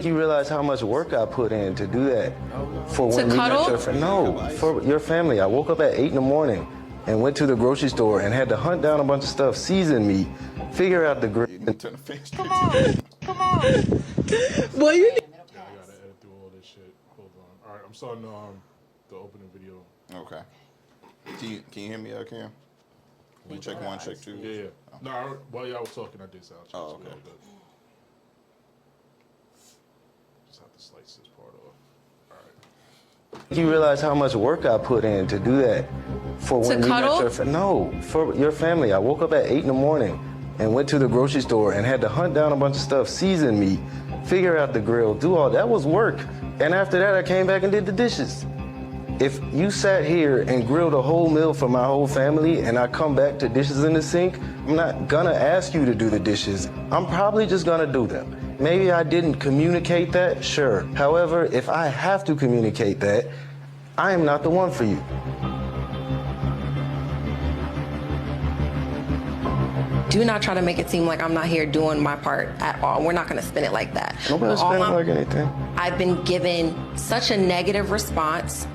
You realize how much work I put in to do that for when we met your family? No, for your family. I woke up at 8 in the morning and went to the grocery store and had to hunt down a bunch of stuff, season meat, figure out the grill. Come on, come on. Boy, you need. Yeah, I gotta edit through all this shit. Hold on. All right, I'm starting the opening video. Okay. Can you hear me, Cam? We check one, check two. Yeah. Oh. No, while y'all was talking, I did sound check. Oh, so okay. good. Just have to slice this part off. All right. You realize how much work I put in to do that for when we met your family? No, for your family. I woke up at 8 in the morning and went to the grocery store and had to hunt down a bunch of stuff, season meat, figure out the grill, do all that was work. And after that, I came back and did the dishes. If you sat here and grilled a whole meal for my whole family and I come back to dishes in the sink, I'm not gonna ask you to do the dishes. I'm probably just gonna do them. Maybe I didn't communicate that, sure. However, if I have to communicate that, I am not the one for you. Do not try to make it seem like I'm not here doing my part at all. We're not going to spin it like that. Nobody's spinning like anything. I've been given such a negative response,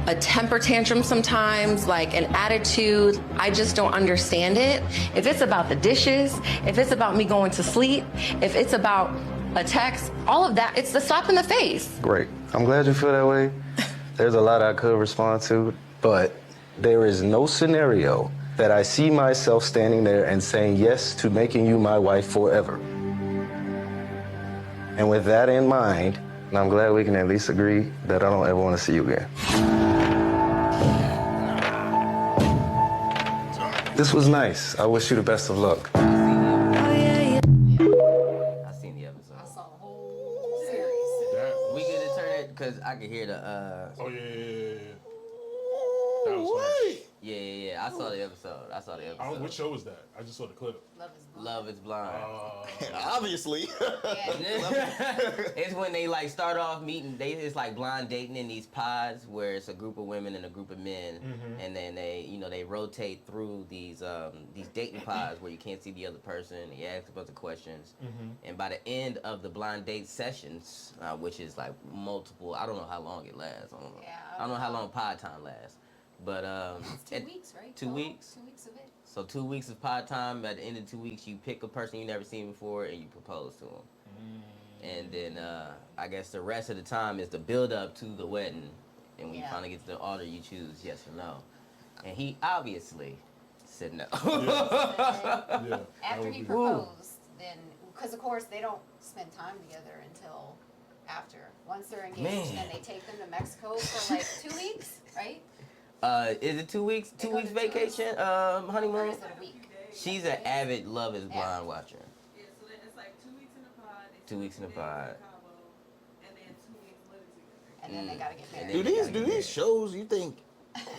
a temper tantrum sometimes, like an attitude. I just don't understand it. If it's about the dishes, if it's about me going to sleep, if it's about a text, all of that, it's the slap in the face. Great. I'm glad you feel that way. There's a lot I could respond to, but there is no scenario that I see myself standing there and saying yes to making you my wife forever. And with that in mind, and I'm glad we can at least agree that I don't ever want to see you again. This was nice. I wish you the best of luck. I seen the episode. I saw the whole series. We could turn it because I could hear the. Oh yeah. That was hard. Yeah. I saw the episode. What show was that? I just saw the clip. Love is Blind. Obviously. It's when they like start off meeting. It's like blind dating in these pods where it's a group of women and a group of men, and then they rotate through these dating pods where you can't see the other person. You ask a bunch of questions, and by the end of the blind date sessions, which is like multiple, I don't know how long it lasts. I don't know how long pod time lasts. But it's 2 weeks, right? 2 weeks. 2 weeks of it. So 2 weeks of pod time. At the end of 2 weeks, you pick a person you never seen before and you propose to them. And then I guess the rest of the time is the build up to the wedding. And when you finally get to the altar, you choose yes or no. And he obviously said no. After he proposed, then because of course they don't spend time together until after. Once they're engaged, then they take them to Mexico for like 2 weeks, right? Is it 2 weeks? 2 weeks vacation, honeymoon? Or is it a week? She's an avid Love is Blind watcher. Yeah, so it's like 2 weeks in the pod. 2 weeks in the pod. And then 2 weeks living together. And then they gotta get married. Do these shows you think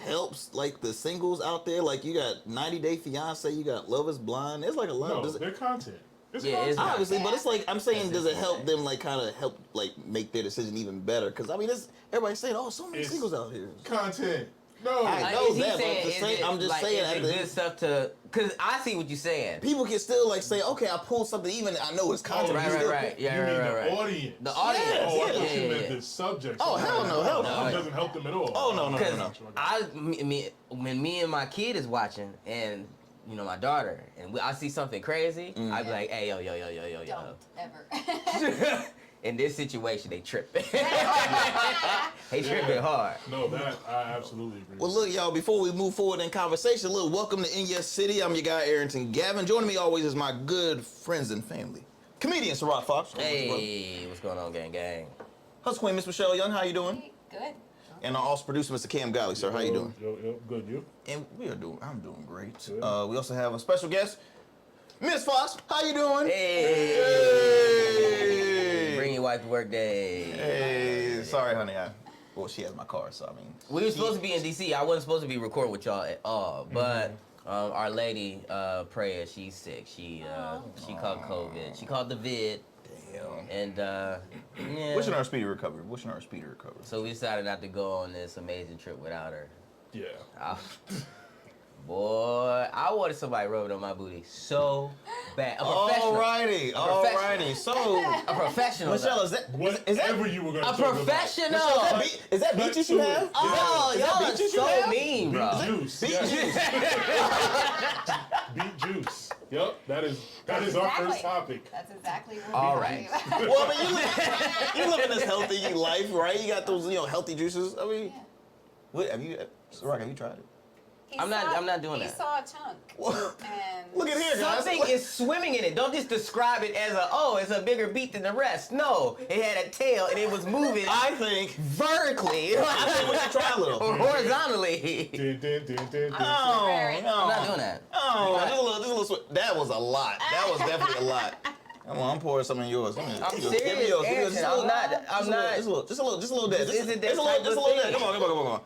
helps like the singles out there? Like you got 90 Day Fiance, you got Love is Blind. There's like a lot. No, they're content. It's obviously, but it's like I'm saying, does it help them like kind of help like make their decision even better? Because I mean, everybody's saying, oh, so many singles out here. Content. No, I know that, but I'm just saying. Is it good stuff to? Because I see what you're saying. People can still like say, okay, I pulled something, even I know it's content. Right. Yeah, you mean right. the audience. The audience. Oh, I thought you meant the subject. Oh, hell no. It doesn't help them at all. Oh, no. When me and my kid is watching, and my daughter, and I see something crazy, I be like, hey, yo. Don't ever. In this situation, they tripping. They tripping hard. No, that I absolutely agree. Well, look, y'all, before we move forward in conversation, a little welcome to In Your City. I'm your guy, Arrington Gavin. Joining me always is my good friends and family. Comedian, Sarah Fox. Hey, what's going on, gang? Hustle Queen, Miss Michelle Young, how you doing? Hey, good. And our also producer, Mr. Cam Golly, sir. How you doing? Yo, good, you? And I'm doing great. We also have a special guest, Miss Fox. How you doing? Hey. Bring your wife to work day. Hey, sorry, honey. Well, she has my car, so I mean. We were supposed to be in D.C. I wasn't supposed to be recording with y'all at all, but Our Lady, Prayer, she's sick. She caught COVID. She caught the vid. Damn. And yeah. Wishing her a speedy recovery. So we decided not to go on this amazing trip without her. Yeah. Boy, I wanted somebody rubbing on my booty so bad. A professional. Alrighty. So, A professional. Michelle, though. is that Whatever you were gonna A talk about. professional. is that beat you should have? Oh, y'all are so mean, bro. Beet juice. Beet yes. juice. Beet juice. Yep, that is That's our exactly- first topic. That's exactly what All we're right. talking about. Well, I mean, you living this healthy life, right? You got those, healthy juices. I mean, Yeah. what have you, Rock? Have you tried it? I'm not doing he that. saw a chunk. Well, And look at here, guys. Something is swimming in it. Don't just describe it as it's a bigger beat than the rest. No, it had a tail and it was moving I think vertically. I think we should try a little. Or horizontally. Dun, dun, dun, dun, dun. Oh, Very- no. I'm not doing that. Oh, just a little. That was a lot. That was definitely a lot. Come on, I'm pouring some in yours. I'm Give me serious, yours. Give me yours. Aaron, I'm not. Just a little bit. This isn't that Just a type little of bit. thing. Come on.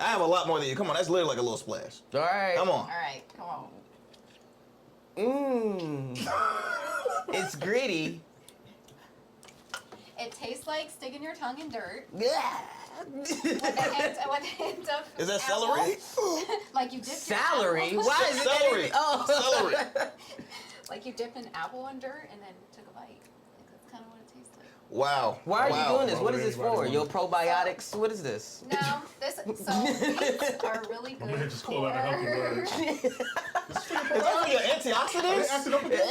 I have a lot more than you. Come on, that's literally like a little splash. All right. Come on. all right, come on. It's gritty. It tastes like sticking your tongue in dirt. Yeah. With a hint of Is that apple. celery? Like you dipped Salary? Your apple. Why is it Celery. Oh. Celery. Like you dipped an apple in dirt and then took a bite. Like that's kind of what it tastes like. Wow. Why are you doing this? Why What would is this anybody for? want Your to- probiotics? What is this? No, beets are really I'm gonna good just call out a healthy word. Oh, your antioxidants? Acid up again?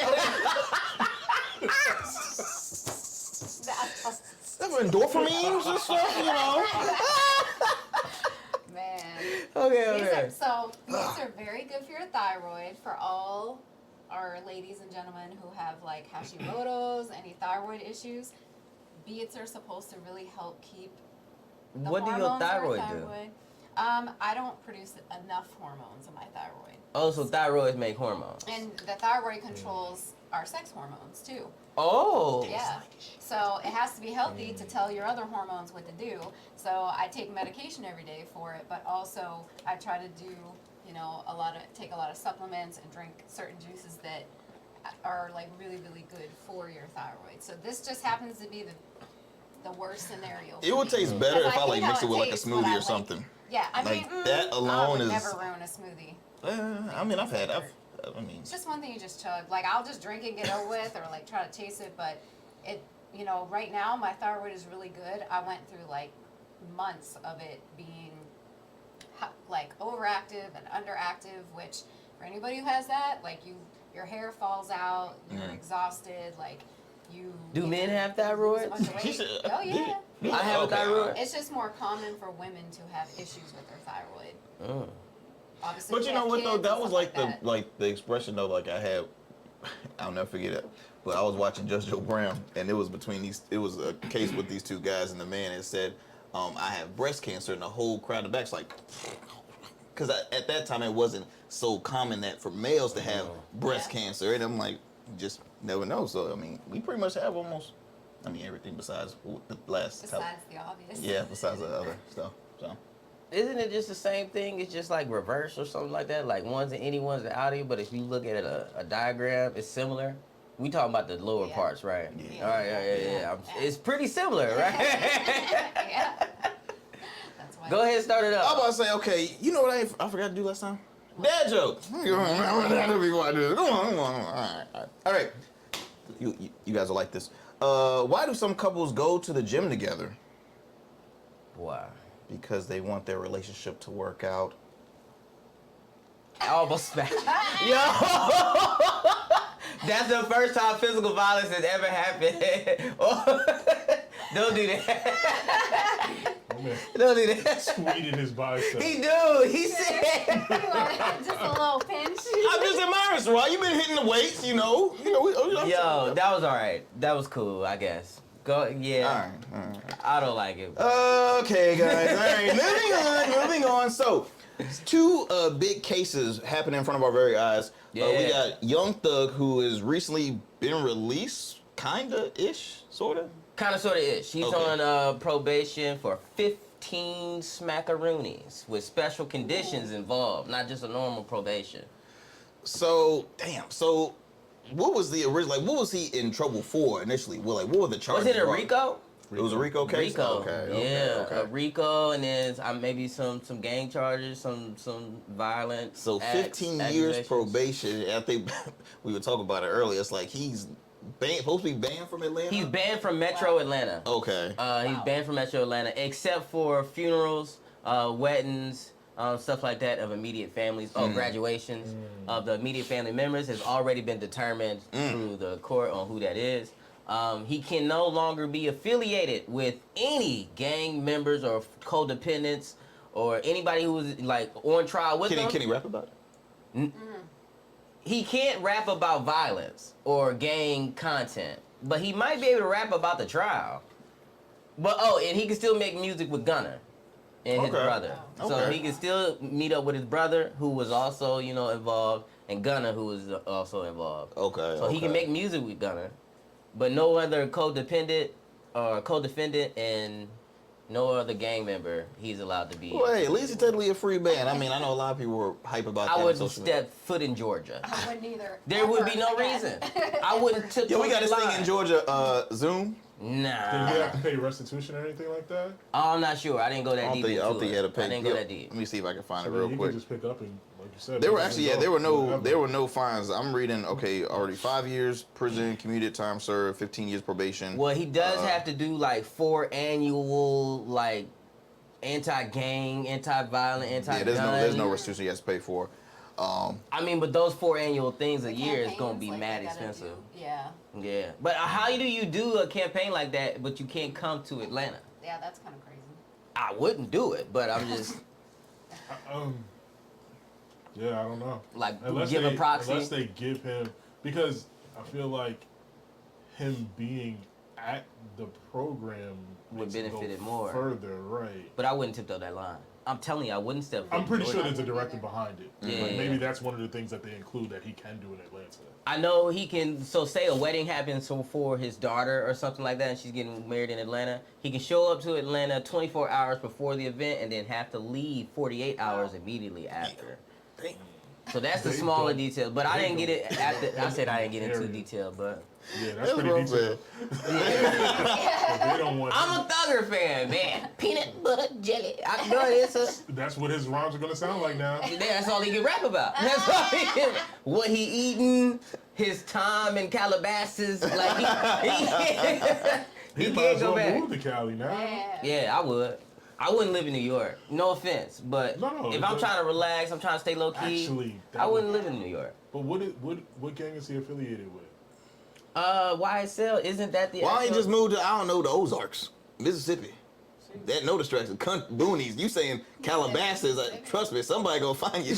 That's endorphins and stuff, Man. Okay. These are very good for your thyroid for all our ladies and gentlemen who have like Hashimoto's, any thyroid issues. Beets are supposed to really help keep the What do your hormones in our thyroid do? I don't produce enough hormones in my thyroid. Oh, so thyroids make hormones. And the thyroid controls our sex hormones too. Oh. Yeah. So it has to be healthy to tell your other hormones what to do. So I take medication every day for it, but also I try to do, take a lot of supplements and drink certain juices that are like really, really good for your thyroid. So this just happens to be the worst scenario. It would taste better Because if I hate mixed how it with like a tastes, but smoothie I or like- something. Yeah, I mean, Like, that I alone would is- never ruin a smoothie. It's just one thing you just chug. Like I'll just drink it, get over with, or like try to taste it. But it, right now my thyroid is really good. I went through like months of it being like overactive and underactive. Which for anybody who has that, like your hair falls out, you're exhausted, like you. Do men have lose a thyroids? bunch of weight. Oh yeah. I have Okay, a thyroid. It's just more common for women to have issues with their thyroid. Mm. Obviously, But if you you know have what kids though? and That stuff was like that. the expression though. Like I had, I'll never forget it. But I was watching Just Joe Brown, and it was it was a case with these two guys, and the man had said, "I have breast cancer," and the whole crowd in the back's like, because at that time it wasn't so common that for males to have breast cancer, and I'm like, you just never know. So I mean, we pretty much have almost, everything besides the last. Besides the obvious. Yeah, besides the other stuff. So. Isn't it just the same thing? It's just like reverse or something like that? Like one's in any, one's in outie, but if you look at a diagram, it's similar. We talking about the lower Yeah. parts, right? Yeah. All right, yeah. It's pretty similar, right? Yeah. That's why. Go ahead and start it I'm up. about to say, okay, you know what I forgot to do last time? Dad jokes. Before I do this. Come on. All right. You guys will like this. Why do some couples go to the gym together? Why? Because they want their relationship to work out. I almost smacked. Yo! That's the first time physical violence has ever happened. Don't do that. Don't do that. Tweeted his bicep. He do. He said. Just a little pinch. I'm just admiring, Sarah. You've been hitting the weights, Yo, that was all right. That was cool, I guess. Go, yeah. All right. I don't like it. Okay, guys. All right, moving on. So, two big cases happening in front of our very eyes. We Yeah. got Young Thug, who has recently been released, kinda-ish, sorta. Kind of, sort of is. She's Okay. on probation for 15 smackaroonies with special conditions involved, not just a normal probation. So, damn. So, what was the original? Like, what was he in trouble for initially? Well, like, what were the charges? Was it a brought? RICO? It was a RICO case. Rico, Okay. Rico, and then maybe some gang charges, some violent. So 15 acts, years accusations. probation. I think we were talking about it earlier. It's like he's supposed to be banned from Atlanta. He's banned from Metro Atlanta. Okay. He's banned from Metro Atlanta except for funerals, weddings, stuff like that of immediate families. Graduations of the immediate family members has already been determined through the court on who that is. He can no longer be affiliated with any gang members or codependents or anybody who was like on trial with him. Can he rap about it? He can't rap about violence or gang content, but he might be able to rap about the trial. But and he can still make music with Gunna and his brother. So Okay. he can still meet up with his brother, who was also involved, and Gunna, who was also involved. Okay. So he can make music with Gunna, but no other codependent or co-defendant and no other gang member he's allowed to be. Well, hey, at least it's technically a free band. I mean, I know a lot of people were hype about that. I on wouldn't social media. step foot in Georgia. I wouldn't either. There would be Ever no again. reason. I wouldn't tip. Yeah, we got this thing in Georgia, Zoom. Did Nah. he have to pay restitution or anything like that? Oh, I'm not sure. I didn't go that deep into I don't think he had to it. pay. I didn't go that deep. Let me see if I can find So it then real he quick. could just pick up and, like you said, There were let actually, him go whenever. there were no fines. I'm reading, already 5 years prison, commuted time served, 15 years probation. Well, he does have to do like 4 annual like anti-gang, anti-violent, anti-gun. Yeah, there's no restitution he has to pay for. I mean, but those 4 annual things a The year is gonna campaigns, be like, mad they gotta expensive. do- Yeah. Yeah, but how do you do a campaign like that, but you can't come to Atlanta? Yeah, that's kind of crazy. I wouldn't do it, but I'm just Yeah, I don't know. like Unless give a proxy. Unless they give him, because I feel like him being at the program Would makes it benefit go it more. further, right? But I wouldn't tiptoe that line. I'm telling you, I wouldn't step. I'm pretty sure Georgia. there's a director behind it. Yeah. Like maybe that's one of the things that they include that he can do in Atlanta. I know he can. So say a wedding happens for his daughter or something like that, and she's getting married in Atlanta. He can show up to Atlanta 24 hours before the event, and then have to leave 48 hours immediately after. Damn. So that's the They smaller don't- detail. But I they didn't get it don't- after. I said I didn't get into Area. detail, but Yeah, that's That's pretty what I'm detailed. They don't want. I'm a Thugger fan, man. Peanut butter jelly. I know it's a. That's what his rhymes are gonna sound like now. That's all he can rap about. That's all he can. What he eating, his time in Calabasas, like he He might can't as go well back. move to Cali now. Yeah, I would. I wouldn't live in New York. No offense, but No, if I'm but- trying to relax, I'm trying to stay low key. Actually, I wouldn't live in New York. But what gang is he affiliated with? YSL, isn't that the? Why ain't actual- just moved to, I don't know, the Ozarks, Mississippi? That no distraction. Boonies, you saying Calabasas, trust me, somebody gonna find you.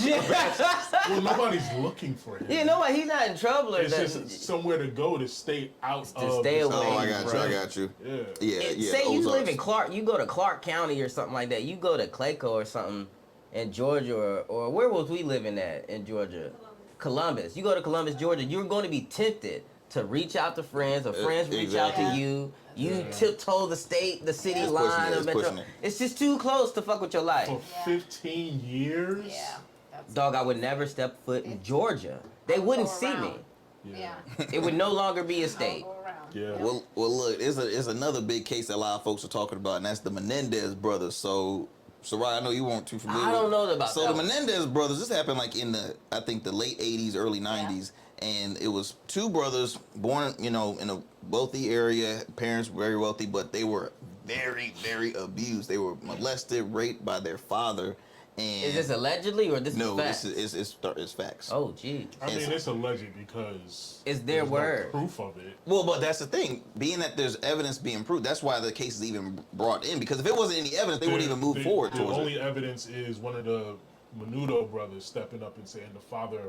Well, nobody's looking for him. Yeah, nobody. He's not in trouble or It's nothing. just somewhere to go to stay out To of. stay the away. Oh, state. I got you. Yeah. Yeah. Say you Ozarks. live in Clark, you go to Clark County or something like that. You go to Clayco or something in Georgia, or where was we living at in Georgia? Columbus. You go to Columbus, Georgia. You're going to be tempted to reach out to friends, or friends reach out to exactly. you. You tiptoe the state, the city It's pushing line it, of it's Metro. pushing it. It's just too close to fuck with your life. For 15 years. Yeah. That's Dog, I would never step foot in Georgia. They wouldn't go see me. around. Yeah. Yeah. It would no longer be a state. Go around. Yeah. Well, look, it's another big case that a lot of folks are talking about, and that's the Menendez brothers. So Ryan, I know you weren't too familiar. I don't know about So that the one. Menendez brothers, this happened like in I think the late 80s, early 90s, and it was 2 brothers born, in a wealthy area. Parents were very wealthy, but they were very, very abused. They were molested, raped by their father. And Is this allegedly or this no, is facts? this is it's facts. Oh, gee. I mean, it's alleged because It's their there's word. no proof of it. Well, but that's the thing. Being that there's evidence being proved, that's why the case is even brought in. Because if it wasn't any evidence, they wouldn't even move forward The towards only it. evidence is one of the Menudo brothers stepping up and saying the father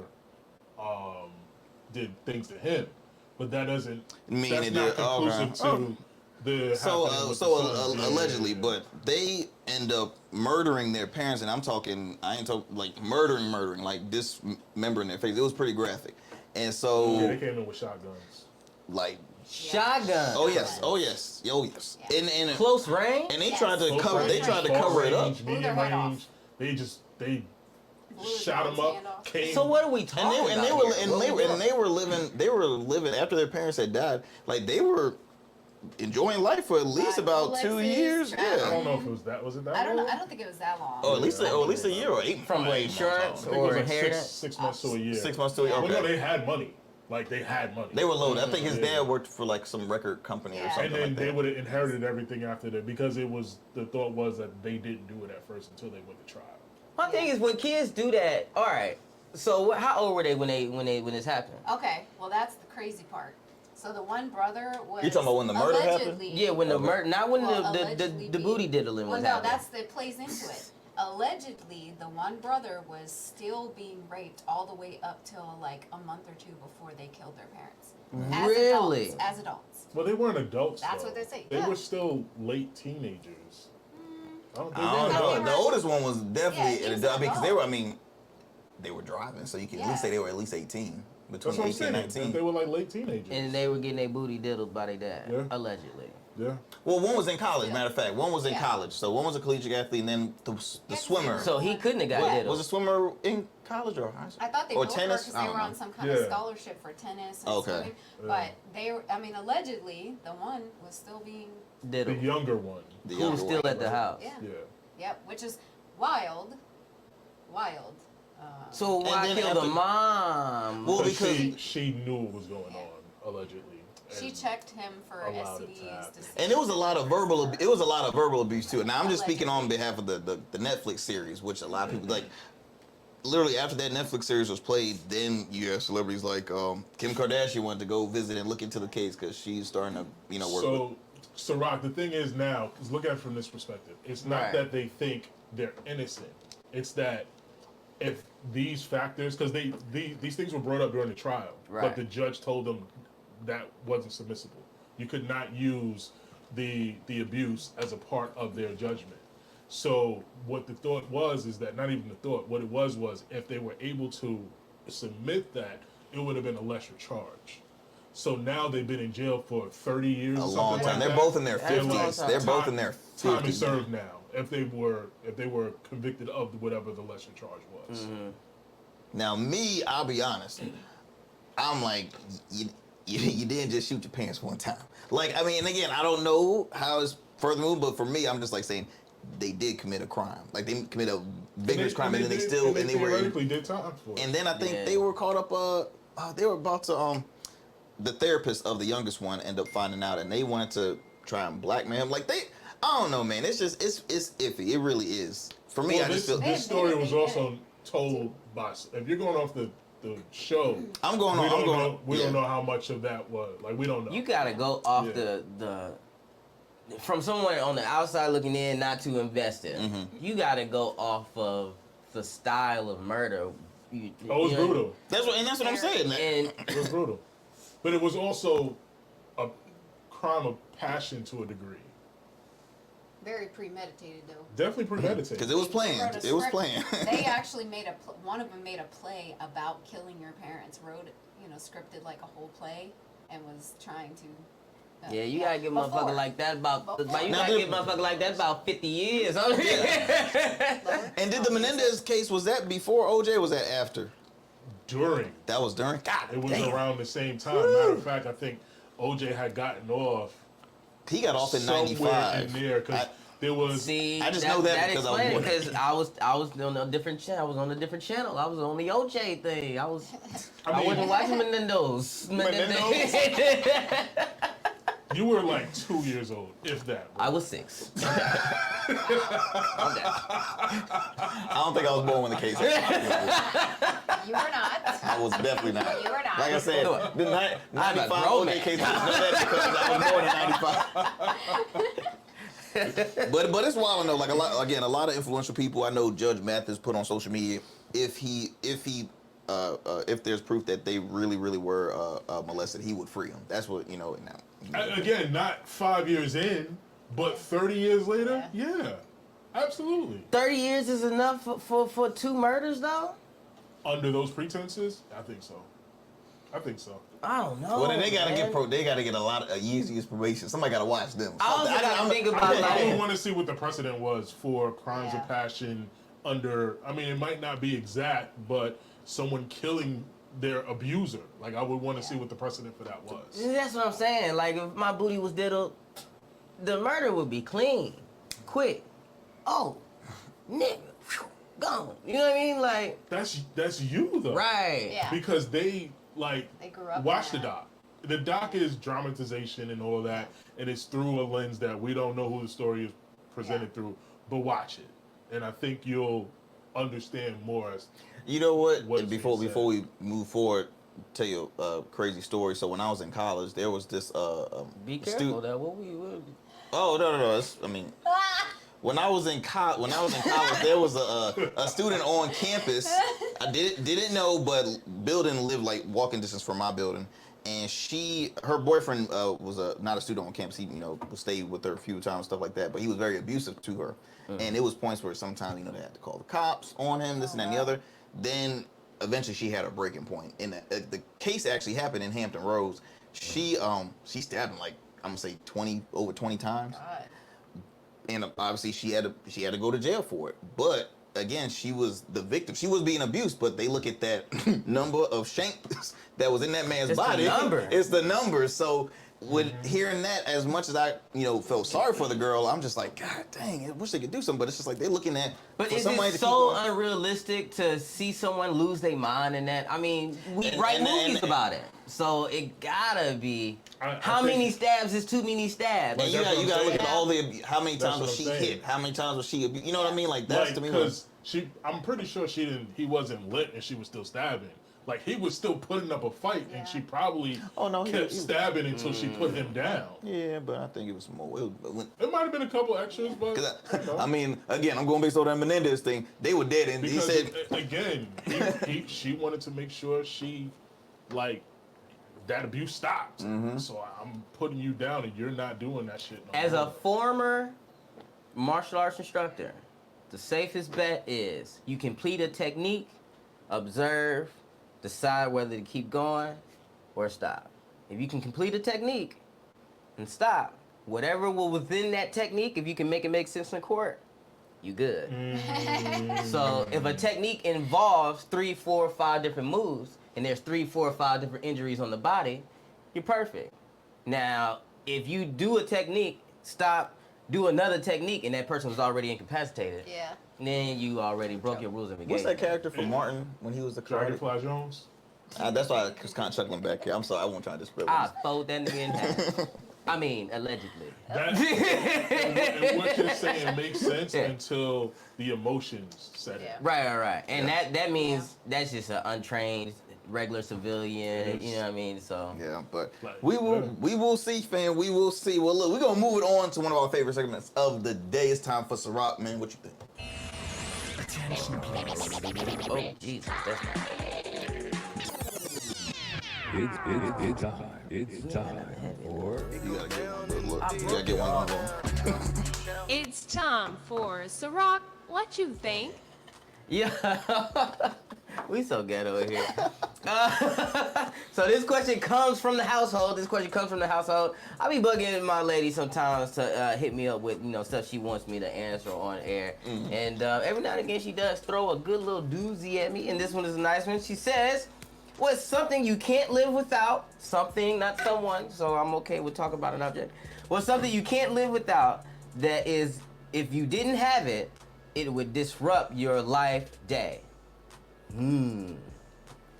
did things to him, but that doesn't. Mean That's it not did- okay. conclusive to the. So, happening with the son. Yeah, allegedly, yeah, yeah. but they end up murdering their parents, and I ain't talking like murdering, like dismembering their face. It was pretty graphic, and so Yeah, they came in with shotguns. like, Shotgun. oh yes, and Close range? and they tried to Close cover, range, they tried to far cover it up. range, Blew medium their head range. They Blew his shot him hand up. off. Came. So what are we talking And they about? were here? What we doing? living after their parents had died. Like they were enjoying life for at least about 2 Alexis, years. I Yeah. don't know if it was that. Was it that? I don't know. long? I don't think it was that long. Or at least a year or 8 From what, 8 months. insurance I think it or was like inheritance? 6 months to a year. 6 months to a year. Well, no, Okay. they had money. Like they had money. They were loaded. I think his Yeah. dad worked for like some record company or Yeah. something And then like they that. would have inherited everything after that because it was the thought was that they didn't do it at first until they went to trial. My thing is when kids do that. All right. So how old were they when this happened? Okay, well that's the crazy part. So the one brother was. You talking about when the murder happened? allegedly- Yeah, when the murder, not when well, the allegedly booty diddling Well, was no, happening. that plays into it. Allegedly, the one brother was still being raped all the way up till like a month or two before they killed their parents. Really? As adults. Well, they weren't adults. That's though. what they say, They yeah. were still late teenagers. I don't think I don't they were know. adults. The oldest one was Yeah, definitely he an was adult an because they were. adult. I mean, they were driving, so you can at Yeah. least say they were at least 18, That's between what I'm 18 saying. and 19. They were like late teenagers. And they were getting their booty diddled by their dad, Yeah. allegedly. yeah. Well, one was in college. Yeah. Matter of fact, one was in Yeah. college. So one was a collegiate athlete, and then the Yeah, swimmer. So he couldn't have got Yeah. diddled. Was a swimmer in college or high school? I thought they or both tennis? were because I they don't were know. on some kind of Yeah. scholarship for tennis and Okay. swimming. Yeah. But they were, I mean, allegedly, the one was still being, The diddled. younger one. The Who younger was still one. at the house. yeah. Yeah. Yep, which is wild. Wild. So why then kill the after- mom? Well, Because because- she knew what was going on, allegedly. She And checked him for allowed it to STDs happen. to see. And it was a lot of verbal. It was a lot of verbal abuse too. Now I'm just speaking on Allegedly. behalf of the Netflix series, which a lot of people like. Literally after that Netflix series was played, then you have celebrities like Kim Kardashian wanted to go visit and look into the case because she's starting to work with. So Rock, the thing is now, because look at it from this perspective, it's not Right. that they think they're innocent. It's that if these factors, because these things were brought up during the trial, Right. but the judge told them that wasn't submissible. You could not use the abuse as a part of their judgment. So what the thought was is that, not even the thought, what it was if they were able to submit that, it would have been a lesser charge. So now they've been in jail for 30 years A or long something time. like They're that. both in their That's a long 50s. time. They're both in their 50s. Time is served now if they were convicted of whatever the lesser charge was. Now me, I'll be honest. I'm like, you didn't just shoot your parents one time. Like, I mean, and again, I don't know how it's further moved, but for me, I'm just like saying they did commit a crime. Like they commit a vigorous crime, and then they still they were. theoretically did time for it. And then I think Yeah. they were caught up. They were about to. The therapist of the youngest one ended up finding out, and they wanted to try and blackmail him. Like I don't know, man. It's just it's iffy. It really is. For me, Well, I just this, feel. this story was They did. also told by. If you're going off the show, I'm going we on. don't I'm going. know. We yeah. don't know how much of that was. Like we don't know. You gotta go off Yeah. the from someone on the outside looking in, not too invested. You gotta go off of the style of murder. Oh, it was brutal. That's what I'm saying. And It was brutal, but it was also a crime of passion to a degree. Very premeditated, though. Definitely premeditated. Because it was They planned. wrote a It was script. planned. They actually made one of them made a play about killing your parents. Wrote, scripted like a whole play, and was trying to. yeah, you gotta give a Before. motherfucker like that about. Before. You Now, gotta did- give a motherfucker like that about 50 years. And did the Menendez case, was that before OJ or was that after? During. That was during? God It was damn. around the same time. Matter of fact, I think OJ had gotten off He got off in somewhere 95. in there because I- there was. See, I just know that because I was explains it, born. because I was on a different channel. I was on a different channel. I was on the OJ thing. I mean, wasn't watching Menendez. You were like 2 years old, if that. I was 6. I'm down. I don't think I was born when the case happened. You were not. I was definitely not. You were not. Like I said, the I'm a 95 grown OJ man. case was not that because I was born in 95. But it's wild to know. Like a lot of influential people. I know Judge Mathis put on social media if there's proof that they really were molested, he would free them. That's what now. Again, not 5 years in, but 30 years later, yeah, absolutely. 30 years is enough for 2 murders, though? Under those pretenses, I think so. I I don't know. Well, then they gotta man. get a lot of years probation. Somebody gotta watch them. I also gotta think about I would like. want to see what the precedent was for crimes Yeah. of passion under. I mean, it might not be exact, but someone killing their abuser. Like, I would want to see what the precedent for that was. That's what I'm saying. Like, if my booty was diddled, the murder would be clean, quick. Oh, nigga, phew, gone. You know what I mean? Like, That's you though, right? Yeah. Because they grew up watch in the that. doc. The doc is dramatization and all of that, and it's through a lens that we don't know who the story is presented through. But watch it, and I think you'll understand more. You know what? What's Before being we move forward, tell you a crazy story. So when I was in college, there was this Be careful that what we would. Oh no! I mean, when I was in college, there was a student on campus. I didn't know, but building lived like walking distance from my building, and her boyfriend was not a student on campus. He stayed with her a few times, stuff like that. But he was very abusive to her, and it was points where sometimes they had to call the cops on him, this and that and the other. Then eventually she had a breaking point, and the case actually happened in Hampton Roads. She stabbed him like I'm gonna say over 20 times. God. And obviously she had to go to jail for it. But again, she was the victim. She was being abused, but they look at that number of shanks that was in that man's body. The number. It's the number. So with hearing that, as much as I felt sorry for the girl, I'm just like, God dang, I wish they could do something. But it's just like they're looking at. But for is somebody it to so keep going. unrealistic to see someone lose their mind in that? I mean, we write movies about it, so it gotta be. How many stabs is too many stabs? And you gotta look at all how many times was she hit? How many times was she abused? You know what I mean? Like that's to me. Because I'm pretty sure he wasn't lit and she was still stabbing. Like, he was still putting up a fight, and she probably kept stabbing until she put him down. Yeah, but I think it was more. It might have been a couple extras, but I mean, again, I'm going based on that Menendez thing. They were dead, and because he said again, she wanted to make sure that abuse stopped. So I'm putting you down, and you're not doing that shit. No As more. a former martial arts instructor, the safest bet is you complete a technique, observe, decide whether to keep going or stop. If you can complete a technique and stop, whatever was within that technique, if you can make it make sense in court, you good. So if a technique involves 3, 4, 5 different moves, and there's 3, 4, 5 different injuries on the body, you're perfect. Now, if you do a technique, stop, do another technique, and that person was already incapacitated, then you already broke your rules of engagement. what's that character from Martin when he was the Dragonfly Jones? That's why I was kind of chuckling back here. I'm sorry, I won't try to display. I fold that nigga in half. I mean, allegedly. And what you're saying makes sense until the emotions set in. Right. And that means that's just an untrained, regular civilian. You know what I mean? So yeah, but we will see, fam. We will see. Well, look, we're gonna move it on to one of our favorite segments of the day. It's time for Ciroc, man. What you think? Attention, please. oh Jesus, that's not. It's time for You gotta get one on one. It's time for Ciroc. What you think? Yeah, we so ghetto here. So this question comes from the household. I be bugging my lady sometimes to hit me up with stuff she wants me to answer on air, and every now and again she does throw a good little doozy at me. And this one is a nice one. She says, "What's something you can't live without? Something, not someone. So I'm okay with talking about an object. What's something you can't live without that is, if you didn't have it, it would disrupt your life day?" All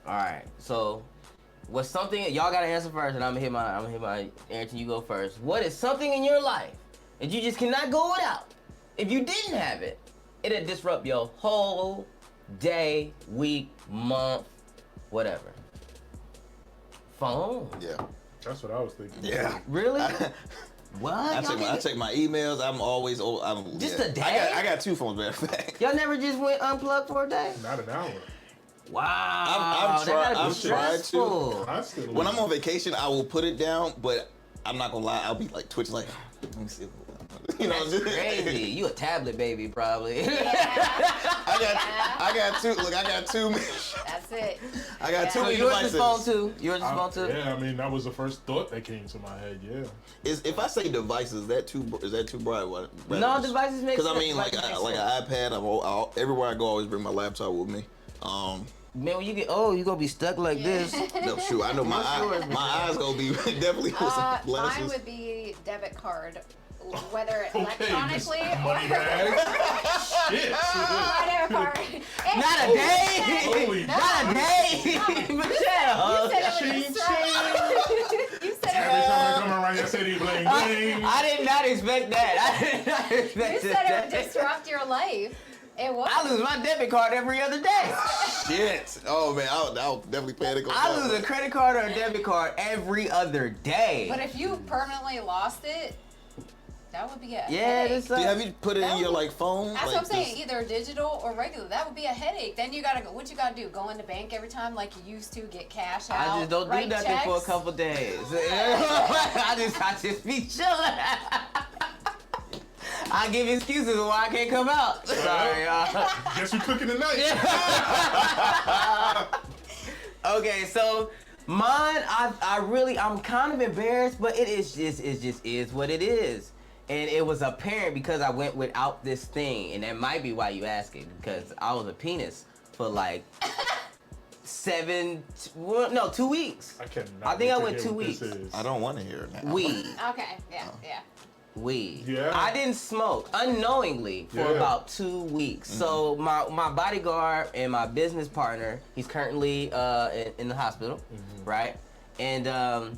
right. So, what's something y'all gotta answer first, and I'm gonna hit my Ayrton. You go first. What is something in your life that you just cannot go without? If you didn't have it, it'd disrupt your whole day, week, month, whatever. Phone. Yeah. That's what I was thinking. Yeah. Really? What? I check my emails. Just a day? I got 2 phones, matter of fact. Y'all never just went unplugged for a day? Not an hour. Wow. I've tried to. Constantly. When I'm on vacation, I will put it down, but I'm not gonna lie. I'll be like twitching, like, let me see. That's crazy. You a tablet baby, probably. I got 2. Look, I got 2. That's it. I got 2 So yours devices. is phone too. Yours is phone too. Yeah, I mean that was the first thought that came to my head. Yeah. If I say devices, is that too bright? No, devices make sense. Because I mean, like an iPad. Everywhere I go, I always bring my laptop with me. Man, when you get old, you gonna be stuck like this. No, shoot, I know my eyes gonna be definitely with some Mine glasses. would be debit card, whether electronically or Money bag. Shit. my debit card. Not a day. Holy Not a day. Michelle. You said it would disrupt. You said Every it time I come around your city, bling bling. I did not expect that. I did not would. You expect said it would that. disrupt your life. It was. I lose my debit card every other day. Shit. Oh man, I'll definitely panic on I that. lose a credit card or a debit card every other day. But if you permanently lost it, that would be a Yeah, headache. this Have you put it in your like phone? That's like what I'm saying. this- Either digital or regular. That would be a headache. Then you gotta go. What you gotta do? Go in the bank every time like you used to, get cash out. I just don't do write nothing for a checks. couple days. I just be chilling. I give excuses why I can't come out. Sorry, y'all. Guess we cooking tonight. Okay, so mine, I'm kind of embarrassed, but it just is what it is. And it was apparent because I went without this thing, and that might be why you ask it, because I was a penis for like 2 weeks. I cannot. I think I wait went to 2 hear what weeks. this is. I don't want to hear it now. Weed. Okay. Yeah. Yeah. Weed. Yeah. I didn't smoke unknowingly for Yeah. about 2 weeks. So my bodyguard and my business partner, he's currently in the hospital, right? And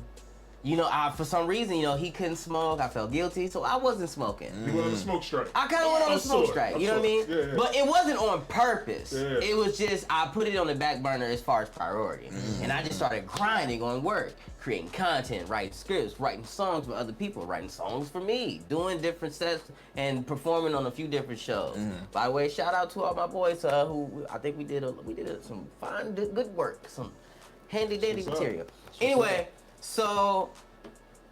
you know, for some reason, you know, he couldn't smoke. I felt guilty, so I wasn't smoking. You went on the smoke strike. I kind of went on a I'm smoke sure, strike, I'm you know what I mean? sure. Yeah, yeah. But it wasn't on purpose. Yeah. It was just, I put it on the back burner as far as priority. And I just started grinding on work, creating content, writing scripts, writing songs for other people, writing songs for me, doing different sets and performing on a few different shows. By the way, shout out to all my boys who I think we did some fine, good work, some handy dandy What's up? material. Anyway, so,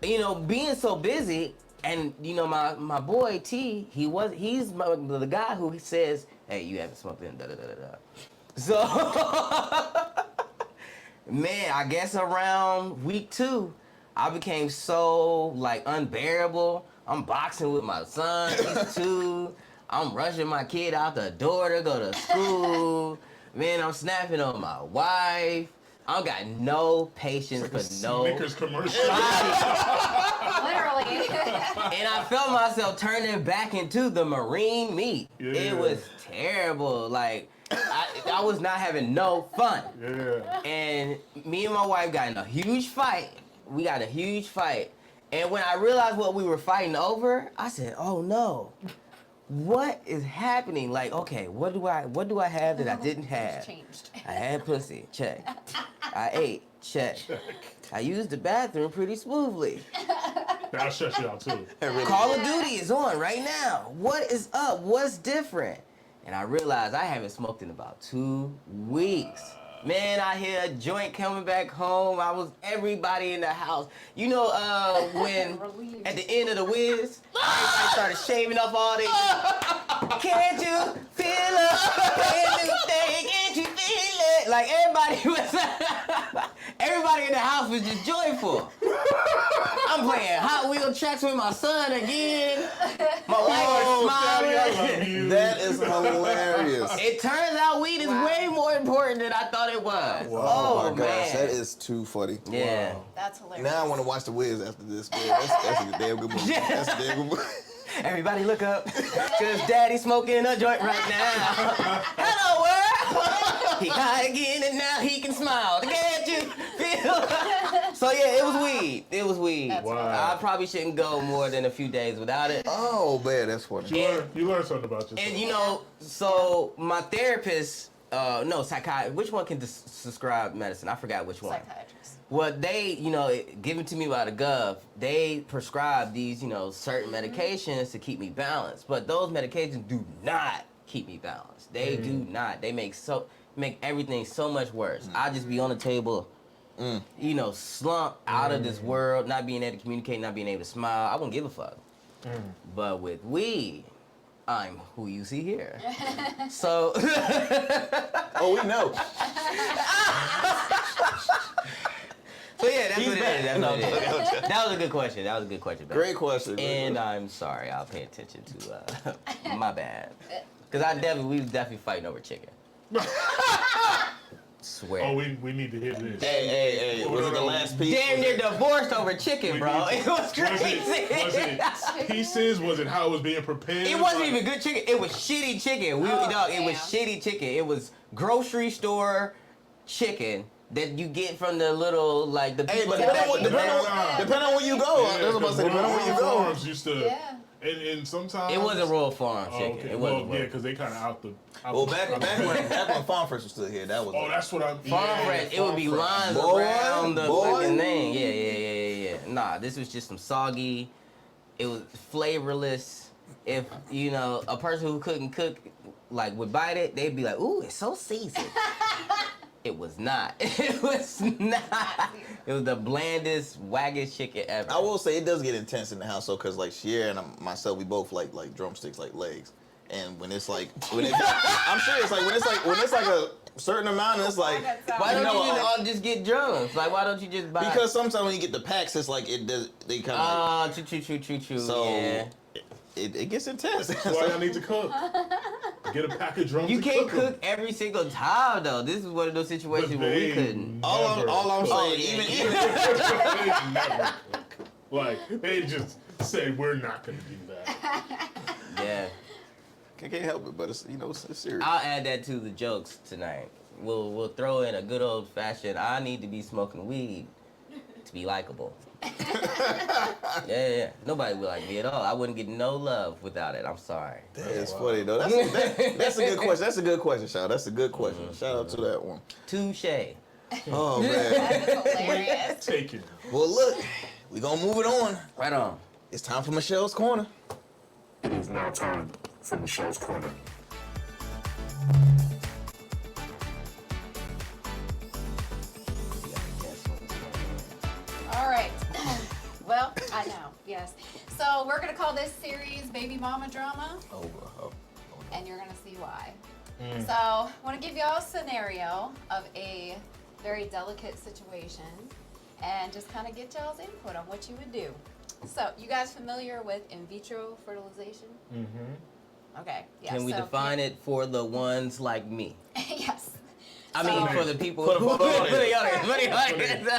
you know, being so busy, and you know, my boy T, he's the guy who says, "Hey, you haven't smoked in da da da da da." So, man, I guess around week 2, I became so like unbearable. I'm boxing with my son, he's 2. I'm rushing my kid out the door to go to school. Man, I'm snapping on my wife. I don't got no patience for no Snickers commercial. Literally. And I felt myself turning back into the marine meat. Yeah. It was terrible. Like, I was not having no fun. Yeah. And me and my wife got in a huge fight. We got in a huge fight. And when I realized what we were fighting over, I said, oh no. What is happening? Like, okay, what do I have that I didn't have? Changed. I had pussy, check. I ate, check. I used the bathroom pretty smoothly. That'll shut you out too. Call of Duty is on right now. What is up? What's different? And I realized I haven't smoked in about 2 weeks. Man, I hear a joint coming back home. I was everybody in the house. You know, when Relieved. at the end of the Wiz, everybody started shaving off all this. Can't you feel it? Can't you think? Can't you feel it? Like everybody in the house was just joyful. I'm playing Hot Wheel tracks with my son again. My wife was Daddy, I smiling. love you. That is hilarious. It turns out weed is way more important than I thought it was. Oh, my man. gosh, that is too funny. Yeah. That's hilarious. Now I want to watch The Wiz after this, man. That's a damn good movie. That's a damn good movie. Everybody look up, cause Daddy's smoking a joint right now. Hello world. He high again and now he can smile. Can't you feel? So yeah, it was weed. It was weed. Wow. I probably shouldn't go more than a few days without it. Oh man, that's funny. You learn something about yourself. And you know, so my therapist, psychiatrist. Which one can prescribe medicine? I forgot which one. Psychiatrist. Well, they, you know, given to me by the Gov, they prescribe these, you know, certain medications to keep me balanced. But those medications do not keep me balanced. They do not. They make everything so much worse. I just be on the table, you know, slumped out of this world, not being able to communicate, not being able to smile. I wouldn't give a fuck. But with weed, I'm who you see here. So. Oh, we know. So yeah, that's what it is. That's what it is. Okay. That was a good question. That was a good question. baby. Great question. And I'm sorry. I'll pay attention to my bad. Cause we was definitely fighting over chicken. swear. Oh, we need to hear this. Hey, was it the last piece? Damn near divorced over chicken, bro. It was crazy. Was it pieces? Was it how it was being prepared? It wasn't even good chicken. It was shitty chicken. It was shitty chicken. It was grocery store chicken that you get from the little like the. Hey, but depending on where you go, that's what I'm saying. Depending on where you go. Farms used to. Yeah. And sometimes It wasn't Royal Farm chicken. Okay. It wasn't. Well, yeah, because they kind of out the. Well, back when Farm Fresh was still here, that was. Oh, that's what I'm. Farm Fresh, it would be lines around the fucking thing. Yeah. Nah, this was just some soggy. It was flavorless. If you know a person who couldn't cook, like would bite it, they'd be like, "Ooh, it's so seasoned." It was not. It was not. It was the blandest, waggest chicken ever. I will say it does get intense in the household because like Sierra and myself, we both like drumsticks, like legs. And when it's like, I'm serious. Like when it's like a certain amount, and it's like, why don't you all just get drums? Like why don't you just buy? Because sometimes when you get the packs, it's like it does. They kind of. True. So yeah. it gets intense. That's why I need to cook. Get a pack of drums. You and can't cook 'em. cook every single time though. This is one of those situations where we couldn't. All I'm saying, even They never cook. Like they just say we're not gonna do that. Yeah. I can't help it, but it's it's serious. I'll add that to the jokes tonight. We'll throw in a good old fashioned. I need to be smoking weed to be likable. Yeah. Nobody would like me at all. I wouldn't get no love without it. I'm sorry. That's funny though. That's a good question. That's a good question, Shout. That's a good question. Shout out to that one. Touche. Oh man. That is hilarious. Take it. Well, look, we gonna move it on. Right on. It's time for Michelle's Corner. It is now time for Michelle's Corner. All right. Well, I know. Yes. So we're gonna call this series "Baby Mama Drama," and you're gonna see why. So I want to give y'all a scenario of a very delicate situation, and just kind of get y'all's input on what you would do. So, you guys familiar with in vitro fertilization? Mm-hmm. Okay. Yeah. Can we define it for the ones like me? Yes. I mean, for the people For the who audience.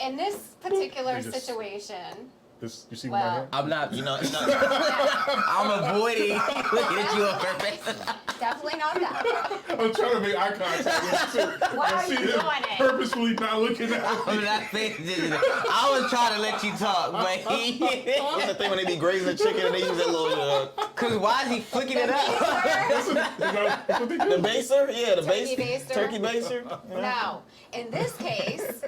In this particular situation, This you see Well- what I got? I'm not. You know. I'm avoiding looking at you on purpose. definitely not that. I'm trying to make eye contact with you too. Why I are see you him doing it? purposefully not looking at I'm me. not paying attention. I was trying to let you talk, but What's the thing when they be grazing chicken and they use that little Cause why is he flicking it up? That's what they do. the baser? Yeah, the Turkey base baster? turkey baser. Yeah. Now, in this case,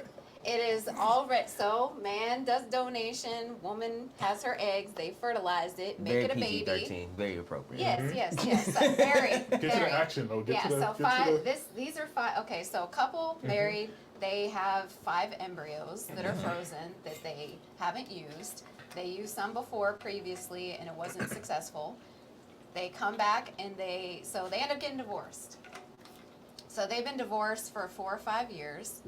it is all right. So, man does donation, woman has her eggs, they fertilized it, make Very it a PG-13, baby. very appropriate. Yes. So very, Get to very. the action though. Get Yeah, to the. so get to the- these are five. Okay, so a couple married, they have 5 embryos that are frozen that they haven't used. They used some before previously and it wasn't successful. They come back and they end up getting divorced. So they've been divorced for 4 or 5 years.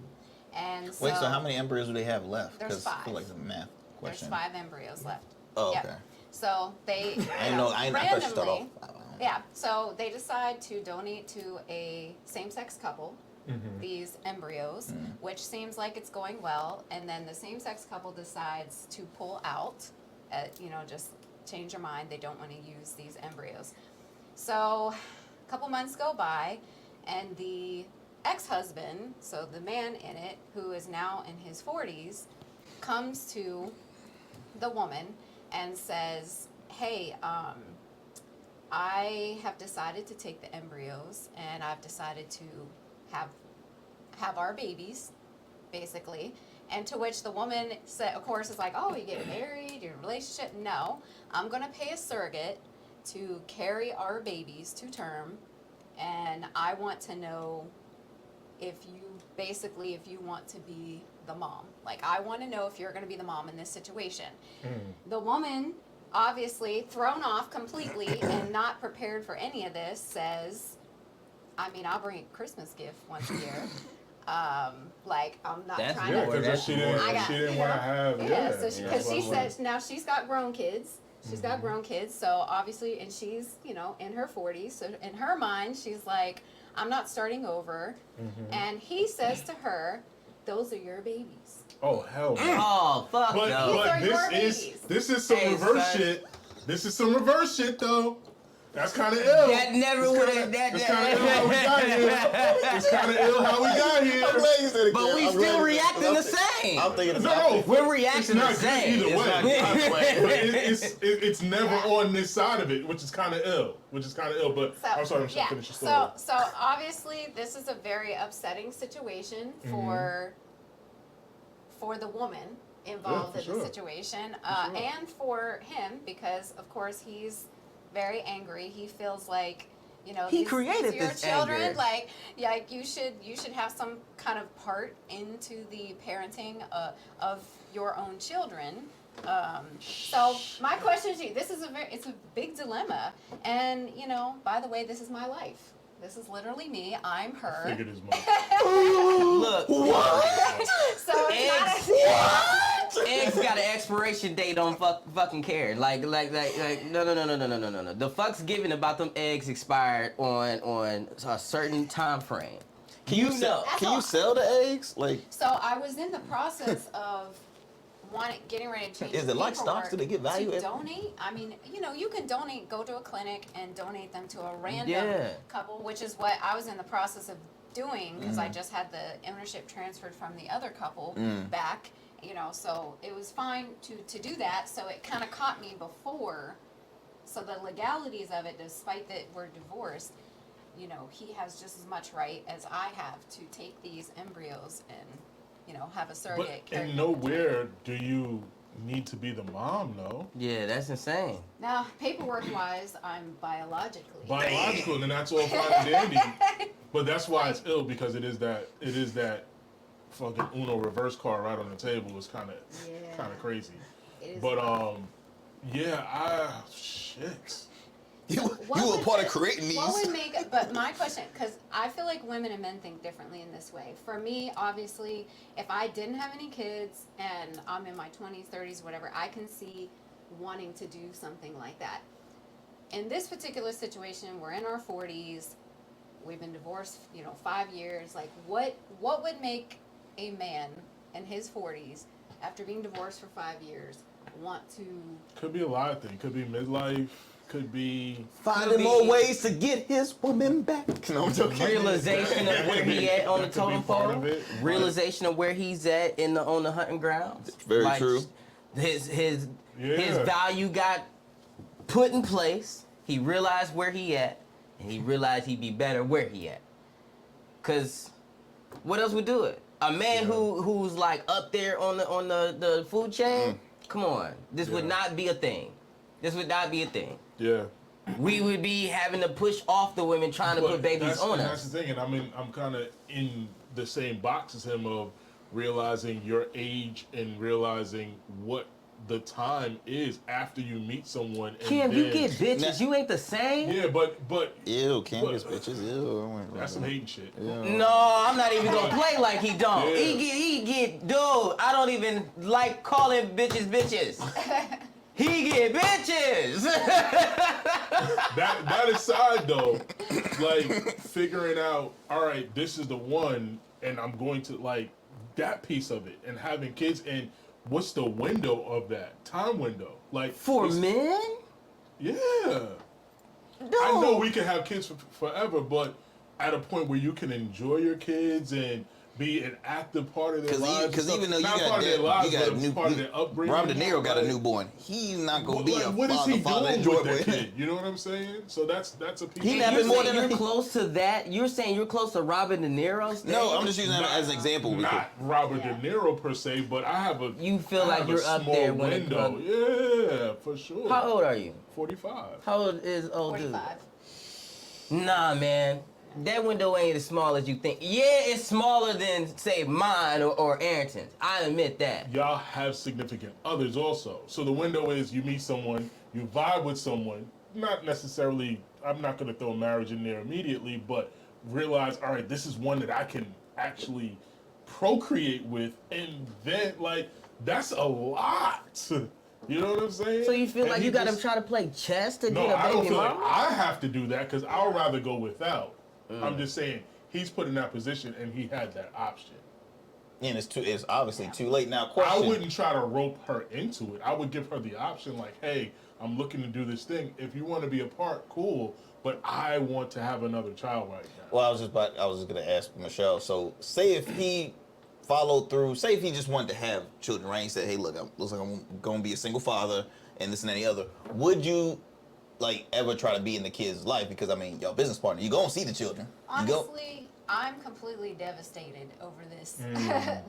And so Wait, so how many embryos do they have left? There's 'Cause I 5. feel like it's a math there's question. 5 embryos left. Oh, Yep. okay. So they I didn't know. I thought you start off. yeah, so they decide to donate to a same-sex couple these embryos, which seems like it's going well, and then the same-sex couple decides to pull out, just change their mind, they don't want to use these embryos. So a couple months go by, and the ex-husband, so the man in it, who is now in his 40s, comes to the woman and says, hey, I have decided to take the embryos and I've decided to have our babies, basically. And to which the woman said, of course, is like, oh, you get married, you're in a relationship. No, I'm going to pay a surrogate to carry our babies to term. And I want to know if you want to be the mom. Like, I want to know if you're going to be the mom in this situation. The woman, obviously thrown off completely and not prepared for any of this, says, I mean, I'll bring a Christmas gift once a year. Like, I'm not That's trying Yeah, to. because she didn't want to have. Yeah, so because she says now she's got grown kids. She's got grown kids, so obviously, and she's, in her 40s. So in her mind, she's like, I'm not starting over. And he says to her, those are your babies. Oh hell no. Oh fuck But, no. These are your but babies. this is some Hey, reverse son. shit. This is some reverse shit though. That's kind of ill. That never would have. It's kind of ill how we got here. It's kind of ill how we got here. I'm glad you said it. But Ken. we I'm still glad you- reacting the same. I'm thinking No, We're reacting it's the not good same. either way. It's But it's never on this side of it, which is kind of ill. But So, I'm sorry, I'm yeah. finish your story. So obviously this is a very upsetting situation for the woman involved Yeah, in for the sure. situation, sure. and for him, because of course he's very angry. He feels like, you know, He these created are your this children. anger. Like you should have some kind of part into the parenting of your own children. So my question to you, this is it's a big dilemma, and you know, by the way, this is my life. This is literally me. I'm her. Figured as much. Look, So it's not eggs got an expiration date on fucking care. Like no. The fuck's given about them eggs expired on a certain time frame. Can you sell? That's Can all. you sell the eggs? Like, So I was in the process of getting ready to change. Is the it like stocks? paperwork Do they get value to every- donate? I mean, you know, you can donate. Go to a clinic and donate them to a random Yeah. couple, which is what I was in the process of doing because Mm-hmm. I just had the ownership transferred from the other couple back. You know, so it was fine to do that. So it kind of caught me before. So the legalities of it, despite that we're divorced, you know, he has just as much right as I have to take these embryos and, you know, have a surrogate. But carry in them. nowhere do you need to be the mom, though. Yeah, that's insane. Now, paperwork-wise, I'm biologically. Biological, and that's all fine and dandy. But that's why it's ill, because it is that fucking Uno reverse card right on the table. It's kind of crazy. It is But shit. you What were would- part of creating these. What would make? But my question, because I feel like women and men think differently in this way. For me, obviously, if I didn't have any kids and I'm in my 20s, 30s, whatever, I can see wanting to do something like that. In this particular situation, we're in our 40s. We've been divorced, 5 years. Like, what would make a man in his 40s, after being divorced for 5 years, want to? Could be a lot of things. Could be midlife. Could be Finding more ways to get his woman back. No, I'm joking. Realization of where he at on the That could be totem part pole. of it. Realization of where he's at on the hunting grounds. Very true. His Yeah. value got put in place. He realized where he at, and he realized he'd be better where he at. Cause what else would do it? A man who's like up there on the food chain. Come on, this would Yeah. not be a thing. This would not be a thing. Yeah. We would be having to push off the women trying to put babies on That's us. the thing, and I'm kind of in the same box as him of realizing your age and realizing what the time is after you meet someone. And Kim, you then- get bitches. You ain't the same. Yeah, but Ew, can't get bitches. Ew. that's some hating shit. No, I'm not even gonna play like he don't. Yeah. He get, dude. I don't even like calling bitches. He get bitches. That aside though, like figuring out, all right, this is the one, and I'm going to like that piece of it, and having kids, and what's the window of that time window? Like For it's- men? Yeah. Dude. I know we can have kids forever, but at a point where you can enjoy your kids and be an active part of their lives. Because and even though stuff. you Not part got of their lives, you got but new, part of their upbringing. Robert De Niro got a Like, newborn. He's not gonna be like, a what is he father. doing Enjoy with that with kid? You know what I'm saying? So that's a piece. He of napping You're more saying than you're he- close to that? You're saying you're close to Robert De Niro's? No, I'm just using that as an example. Not Robert De Niro per se, but I have a. You feel I like have a you're up small there when it window. comes- Yeah, for sure. How old are you? 45. How old is old dude? 45. Nah, man. That window ain't as small as you think. Yeah, it's smaller than, say, mine or Arrington's. I admit that. Y'all have significant others also. So the window is you meet someone, you vibe with someone, not necessarily, I'm not going to throw marriage in there immediately, but realize, all right, this is one that I can actually procreate with, and then, like, that's a lot. You know what I'm saying? So you feel And like he you got to just- try to play chess to No, get a I don't baby feel like mama? I have to do that because I would rather go without. I'm just saying he's put in that position and he had that option. And it's obviously too late now. I wouldn't try to rope her into it. I would give her the option, like, hey, I'm looking to do this thing. If you want to be a part, cool. But I want to have another child right now. Well, I was just going to ask Michelle. So, say if he followed through. Say if he just wanted to have children, right? He said, "Hey, look, looks like I'm going to be a single father, and this and that and the other." Would you like ever try to be in the kid's life? Because I mean, y'all business partner. You go and see the children. Honestly, I'm completely devastated over this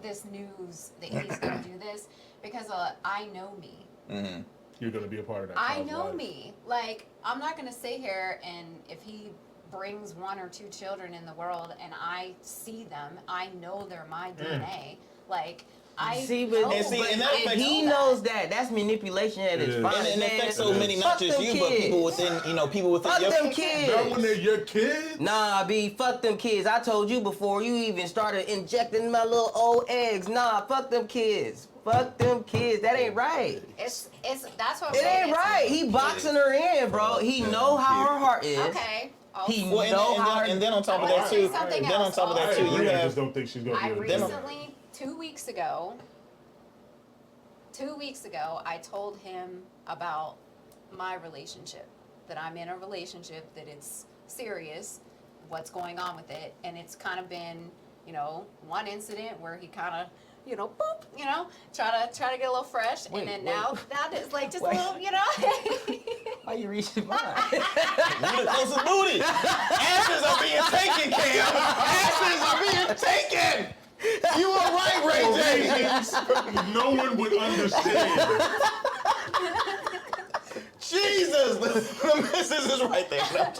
this news that he's going to do this because I know me. Mm-hmm. You're going to be a part of that. I know me. Like, I'm not going to sit here and if he brings 1 or 2 children in the world and I see them, I know they're my DNA. Like, I see, but, know. And that if he knows that, that's manipulation at its finest. And it affects so many, not just you, but people within, people within fuck your them kids. Not when they're your kids? Nah, B, fuck them kids. I told you before you even started injecting my little old eggs. Nah, fuck them kids. Fuck them kids. That ain't right. It's that's what I'm It saying. ain't right. He boxing her in, bro. He know how her heart is. Okay. He Well, know how her. and then on top of that too, you I have. just don't think she's going to I do it. recently, 2 weeks ago, I told him about my relationship, that I'm in a relationship, that it's serious, what's going on with it, and it's kind of been, one incident where he kind of, boop, try to get a little fresh, and then now it's like just a little, Why you reaching mine? You the closest booty. Asses are being taken, Cam. Asses are being taken. You were right, Ray J. No one would understand. Jesus, the missus is right there.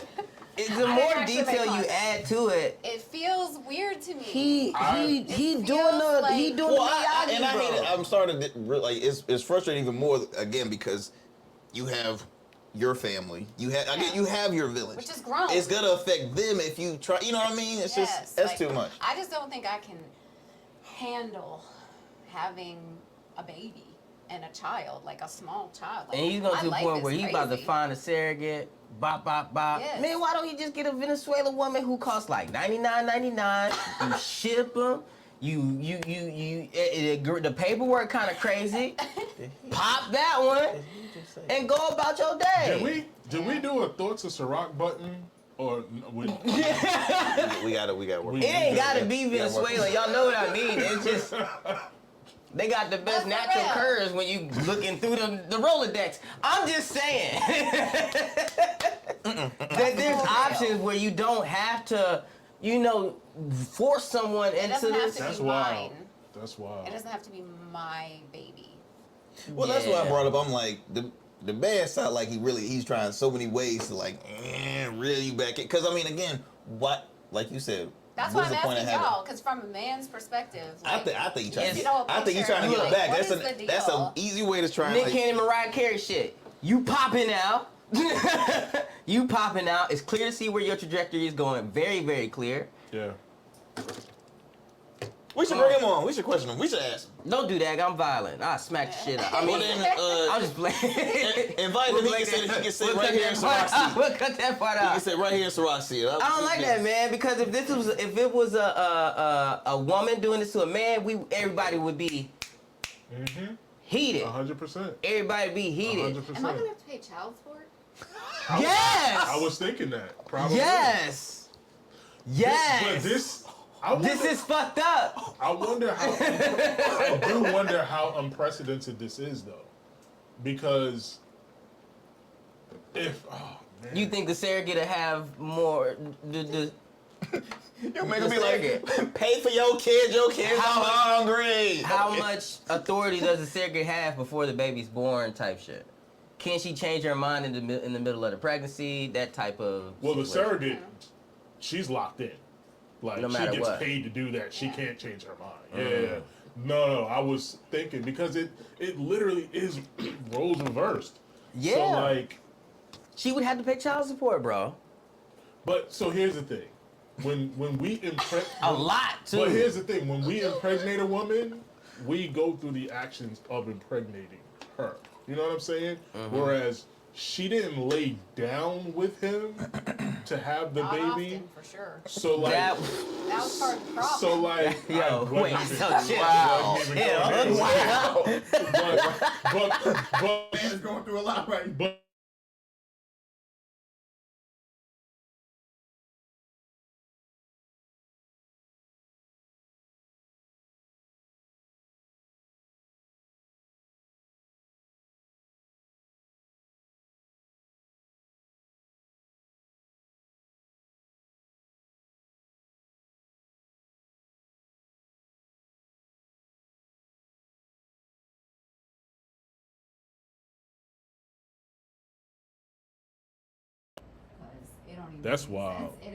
The more detail you add to it, it feels weird to me. He doing like, he doing Well, Miyagi, and I bro. hate it. I'm starting to like it's frustrating even more again because you have your family, you have your village, which is grown. It's gonna affect them if you try. You know what I mean? It's just that's too much. I just don't think I can handle having a baby and a child, like a small child. Like, And he's going to the my point life where is he's about to crazy. find a surrogate. Bop, bop, bop. Yes. Man, why don't you just get a Venezuelan woman who costs like $99.99? You ship them. The paperwork kind of crazy. Pop that one and go about your day. Did we do a thoughts of Ciroc button? Or we gotta work. It ain't gotta be Venezuelan. Y'all know what I mean. It's just they got the best natural curves when you looking through the Rolodex. I'm just saying that there's options where you don't have to, force someone into this. That's wild. That's wild. It doesn't have to be my baby. Well, that's why I brought up. I'm like the man sound like he's trying so many ways to like reel you back in. Because I mean, again, what like you said. That's why I'm asking y'all, because from a man's perspective, like, I think you're trying. I think you're trying to get it back. That's an easy way to try. Nick Cannon, Mariah Carey shit. You popping out. You popping out. It's clear to see where your trajectory is going. Very, very clear. Yeah. We should bring him on. We should question him. We should ask him. Don't do that. I'm violent. I smack the shit out. I mean, I'm just playing. Invite him. He can sit right here in Ciroc seat. We'll cut that part out. He can sit right here in Ciroc seat. I don't like that, man, because if it was a woman doing this to a man, everybody would be heated. 100%. Everybody be heated. 100%. am I gonna have to pay child support? Yes. I was thinking that. Probably. Yes. Yes. But this is fucked up. I wonder how. I do wonder how unprecedented this is, though, because if you think the surrogate will have more the You're making me like pay for your kids. I'm hungry. How much authority does the surrogate have before the baby's born? Type shit. Can she change her mind in the middle of the pregnancy? That type of. Well, the situation. surrogate, she's locked in. Like, no she matter gets what. paid to do that. She can't change her mind. Yeah. No, I was thinking because it literally is roles reversed. Yeah. So, like, she would have to pay child support, bro. But so here's the thing. When we impregnate a lot too. But here's the thing. When we impregnate a woman, we go through the actions of impregnating her. You know what I'm saying? Whereas she didn't lay down with him to have the Not baby. often, for sure. So like, That- That was part of the problem. so like, Yo, I wait, wasn't even- so chill. wasn't even going there. Wow. But Man is going through a lot right now. but It don't even That's make wild. sense. It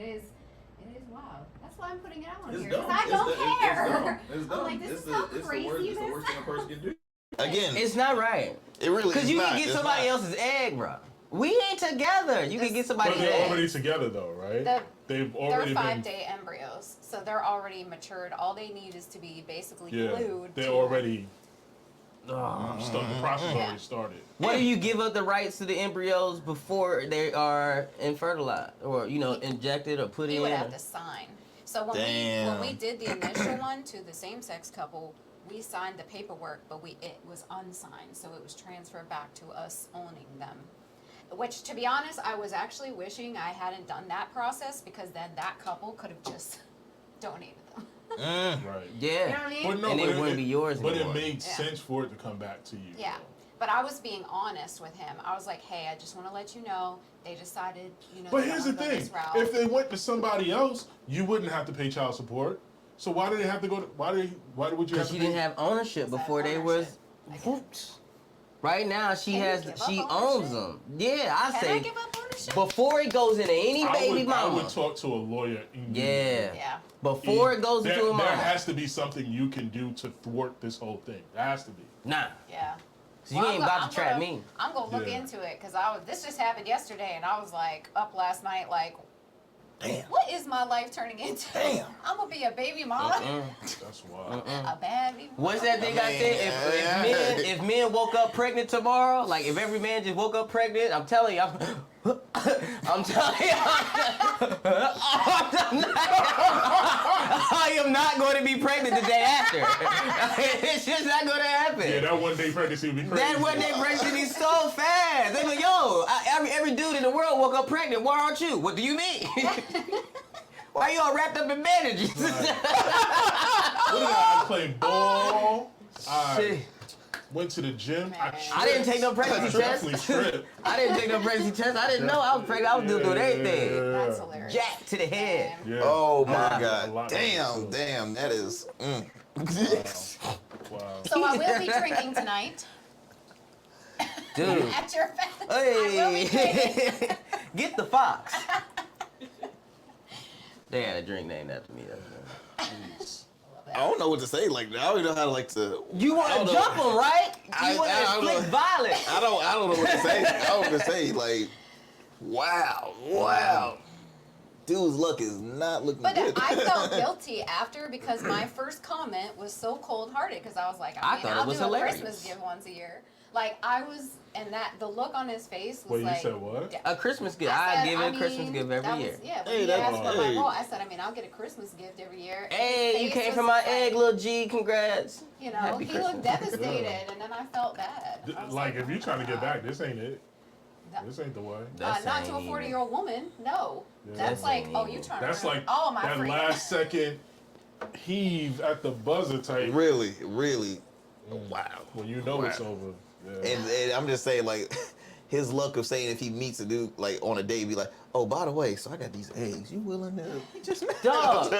is wild. That's why I'm putting it out on It's here. dumb. Because I don't care. It's dumb. I'm like, this It's is the- how it's the crazy worst- this It's the worst thing a person can do. Again, It's not right. it really is Because you not. can get It's somebody not. else's egg, bro. We ain't together. You can get somebody's they're egg. already together though, right? They've They're already been. 5-day embryos, so they're already matured. All they need is to be basically Yeah, glued. they're to already. Oh. The process Yeah. already started. What do you give up the rights to the embryos before they are infertilized or injected or put He in? would have to sign. So when Damn. we did the initial one to the same-sex couple, we signed the paperwork, but it was unsigned, so it was transferred back to us owning them. Which, to be honest, I was actually wishing I hadn't done that process, because then that couple could have just donated them. Right. Yeah. You know what I mean? But no, And but it wouldn't be yours But anymore. it made Yeah. sense for it to come back to you. Yeah. But I was being honest with him. I was like, hey, I just want to let you know, they decided, But they here's the wanna go thing: this route. if they went to somebody else, you wouldn't have to pay child support. So why do they have to go? Why would you have Because to she pay? didn't have ownership Because I before have they ownership. was. I get it. Right now she Can you has. give up She ownership? owns them. Yeah, I Can say I give up ownership? before it goes into any baby I mama. would talk to a lawyer. Yeah. Yeah. Before it goes there, into a there mama. has to be something you can do to thwart this whole thing. There has to be. Nah. Yeah. So you ain't about to trap me. I'm gonna look Yeah. into it, because this just happened yesterday, and I was like up last night like, Damn. what is my life turning into? Damn. I'm gonna be a baby mama, That's wild. a bad baby mama. What's that thing I said? If men woke up pregnant tomorrow, like if every man just woke up pregnant, I'm telling you, I'm telling you, I am not going to be pregnant the day after. It's just not going to happen. Yeah, that one day pregnancy would be crazy. That one day pregnancy be so fast. They be like, yo, every dude in the world woke up pregnant. Why aren't you? What do you mean? Why you all wrapped up in bandages? What did I played ball. I Shit. went to the gym. I didn't take no pregnancy Definitely test. tripped. I didn't take no pregnancy test. I didn't know I was pregnant. I was doing everything. That's hilarious. Jack to the head. Yeah. Oh my A God! lot Damn, of damn, that is. Wow. So I will be drinking tonight Dude. at your fest. I will be drinking. Hey. Get the fox. They had a drink named after me. That's I don't know what to say. Like, I don't know how to. You want I to don't jump know. him, right? I You want to don't know. inflict violence. I don't know what to say. I don't know what to say. Like, wow. Dude's luck is not looking But good. I felt guilty after, because my first comment was so cold-hearted, because I was like, I thought it I'll was do hilarious. a Christmas gift once a year. Like, I was, and the look on his face was Wait, like. you said what? Yeah. A Christmas gift. I I said, give I it a Christmas mean, gift that every was- year. Yeah, Hey, when that's- he asked for hey. my vote, I said, I'll get a Christmas gift every year. And Hey, his you face came was from my like, egg, little G. Congrats. You know, Happy he Christmas. looked devastated, and then I felt bad. I was Like, if you're trying to get back, this ain't it. No. This ain't the way. That's not to a ain't 40-year-old woman, no. Yeah. That's That's like, ain't oh, even- you trying to That's ruin like all my that freedom. last second heave at the buzzer type. Really. Wow. When you know it's over. Yeah. And I'm just saying, like, his luck of saying if he meets a dude like on a date, be like, oh, by the way, so I got these eggs. You willing to just Dog,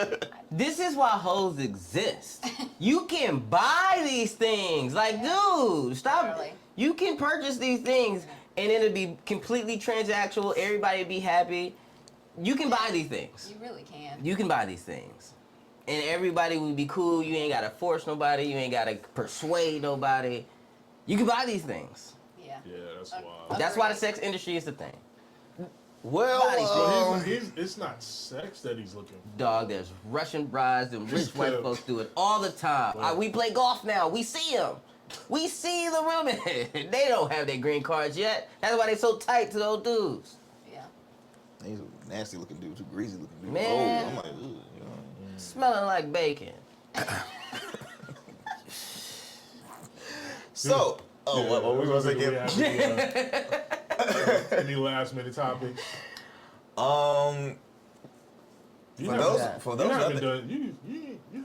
this is why hoes exist. You can buy these things. Like, dude, stop. Literally. You can purchase these things and it'll be completely transactional. Everybody will be happy. You can buy these things. You really can. You can buy these things. And everybody will be cool. You ain't got to force nobody. You ain't got to persuade nobody. You can buy these things. Yeah. Yeah, that's wild. That's why the sex industry is the thing. well, It's not sex that he's looking for. Dog, there's Russian brides and rich white Yeah. folks do it all the time. We play golf now. We see them. We see the women. They don't have their green cards yet. That's why they so tight to those dudes. Yeah. He's a nasty looking dude, too greasy looking dude. Man. Oh, I'm like, ugh, Smelling like bacon. So, what were we going to say again? Any last minute topics? For those, you haven't I think- done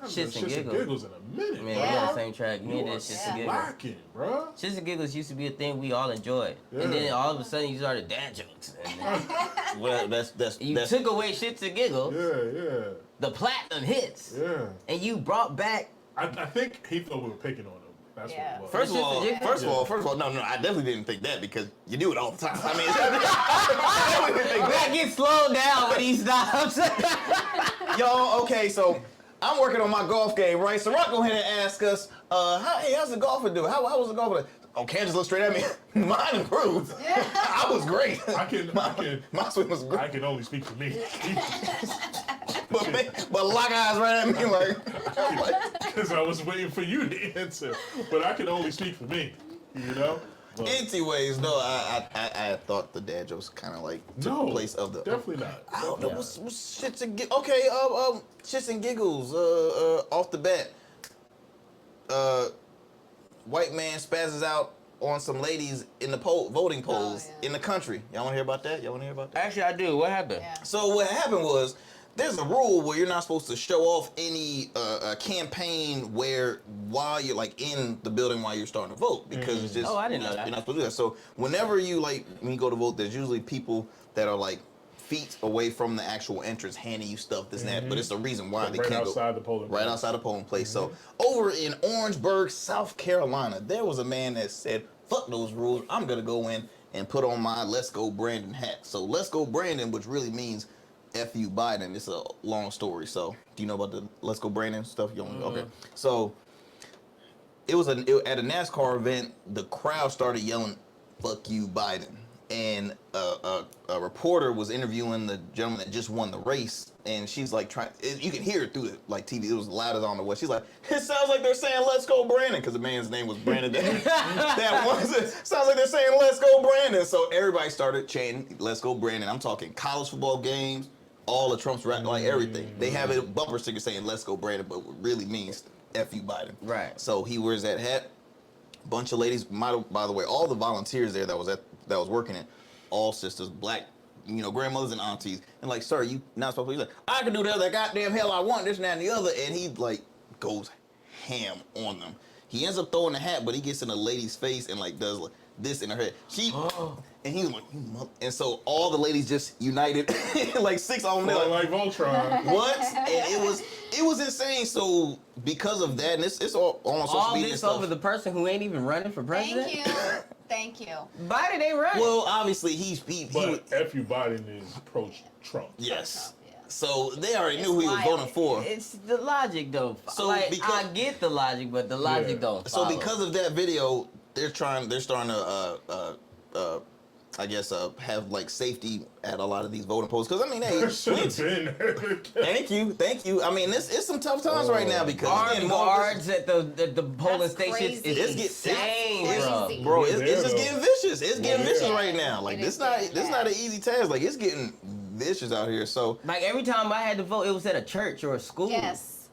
Shits and shits and giggles in a minute, Man, bro. we on the same track. Me and You that are shits and giggles. slacking, bro. Shits and giggles used to be a thing we all enjoyed. And then all of a sudden you started dad jokes. And well, that's you took away shits and giggles. Yeah. The platinum hits. Yeah. And you brought back. I think he thought we were picking on him. That's what it was. First of all, no, I definitely didn't think that because you do it all the time. I mean, I didn't think I get slowed down when he stops. Y'all, okay, so I'm working on my golf game, right? So Rock go ahead and ask us, how's the golfer doing? How was the golfer? Oh, Cam just looked straight at me. Mine improved. I was great. My swing was great. I can only speak for me. but lock eyes right at me like. Because I was waiting for you to answer. But I can only speak for me, you know? But Anyways, no, I thought the dad jokes kind of like took place of the. Definitely not. I don't know what's shits and giggles. Okay, shits and giggles. Off the bat, white man spazzes out on some ladies in the voting polls in the country. Y'all want to hear about that? Actually, I do. What happened? So what happened was there's a rule where you're not supposed to show off any campaign while you're like in the building while you're starting to vote because it's just I didn't know that. You're not supposed to do that. So whenever you when you go to vote, there's usually people that are like feet away from the actual entrance handing you stuff, this and that. But it's a reason why they right can't outside go the polling right place. outside the polling place. So over in Orangeburg, South Carolina, there was a man that said, "Fuck those rules. I'm gonna go in and put on my Let's Go Brandon hat." So Let's Go Brandon, which really means F you Biden. It's a long story. So do you know about the Let's Go Brandon stuff? You don't Okay. So it was at a NASCAR event. The crowd started yelling, "Fuck you Biden." And a reporter was interviewing the gentleman that just won the race, and she's like you can hear it through the TV. It was loud as on the west. She's like, "It sounds like they're saying Let's Go Brandon," because the man's name was Brandon. Sounds like they're saying Let's Go Brandon. So everybody started chanting Let's Go Brandon. I'm talking college football games, all the Trump's like everything. They have a bumper sticker saying Let's Go Brandon, but what really means F you Biden. Right. So he wears that hat. Bunch of ladies. By the way, all the volunteers there that was working it, all sisters, black, grandmothers and aunties, and like, "Sir, you not supposed to." He's like, "I can do whatever the goddamn hell I want, this and that and the other," and he like goes ham on them. He ends up throwing the hat, but he gets in the lady's face and like does like this in her head. And he's like, and so all the ladies just united, like 6 of them. Like Voltron. What? And it was insane. So because of that, and it's all on social media this stuff. over the person who ain't even running for president. Thank you. Biden ain't running. Well, obviously But F you Biden is pro-Trump. Yes. So they already knew who he was voting for. It's the logic though. So I get the logic, but the logic don't follow. So because of that video, they're starting to I guess have like safety at a lot of these voting polls. Because I mean, hey, thank you. I mean, it's some tough times right now because armed guards at the polling stations is insane, bro. It's just getting vicious. It's getting vicious right now. Like this not an easy task. Like it's getting vicious out here. So like every time I had to vote, it was at a church or a school. Yes.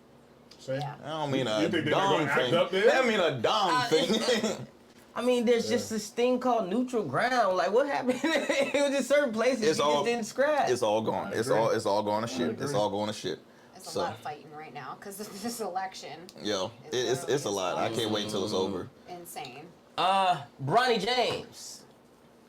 Yeah. I don't mean You a think dumb they're gonna thing. act up there? I mean a dumb thing. I mean, there's just this thing called neutral ground. Like, what happened? It was in certain places you just didn't scratch. It's all gone. It's all going to shit. It's all going to shit. There's a lot of fighting right now because of this election. Yo, it's a lot. I can't wait until it's over. Insane. Bronny James.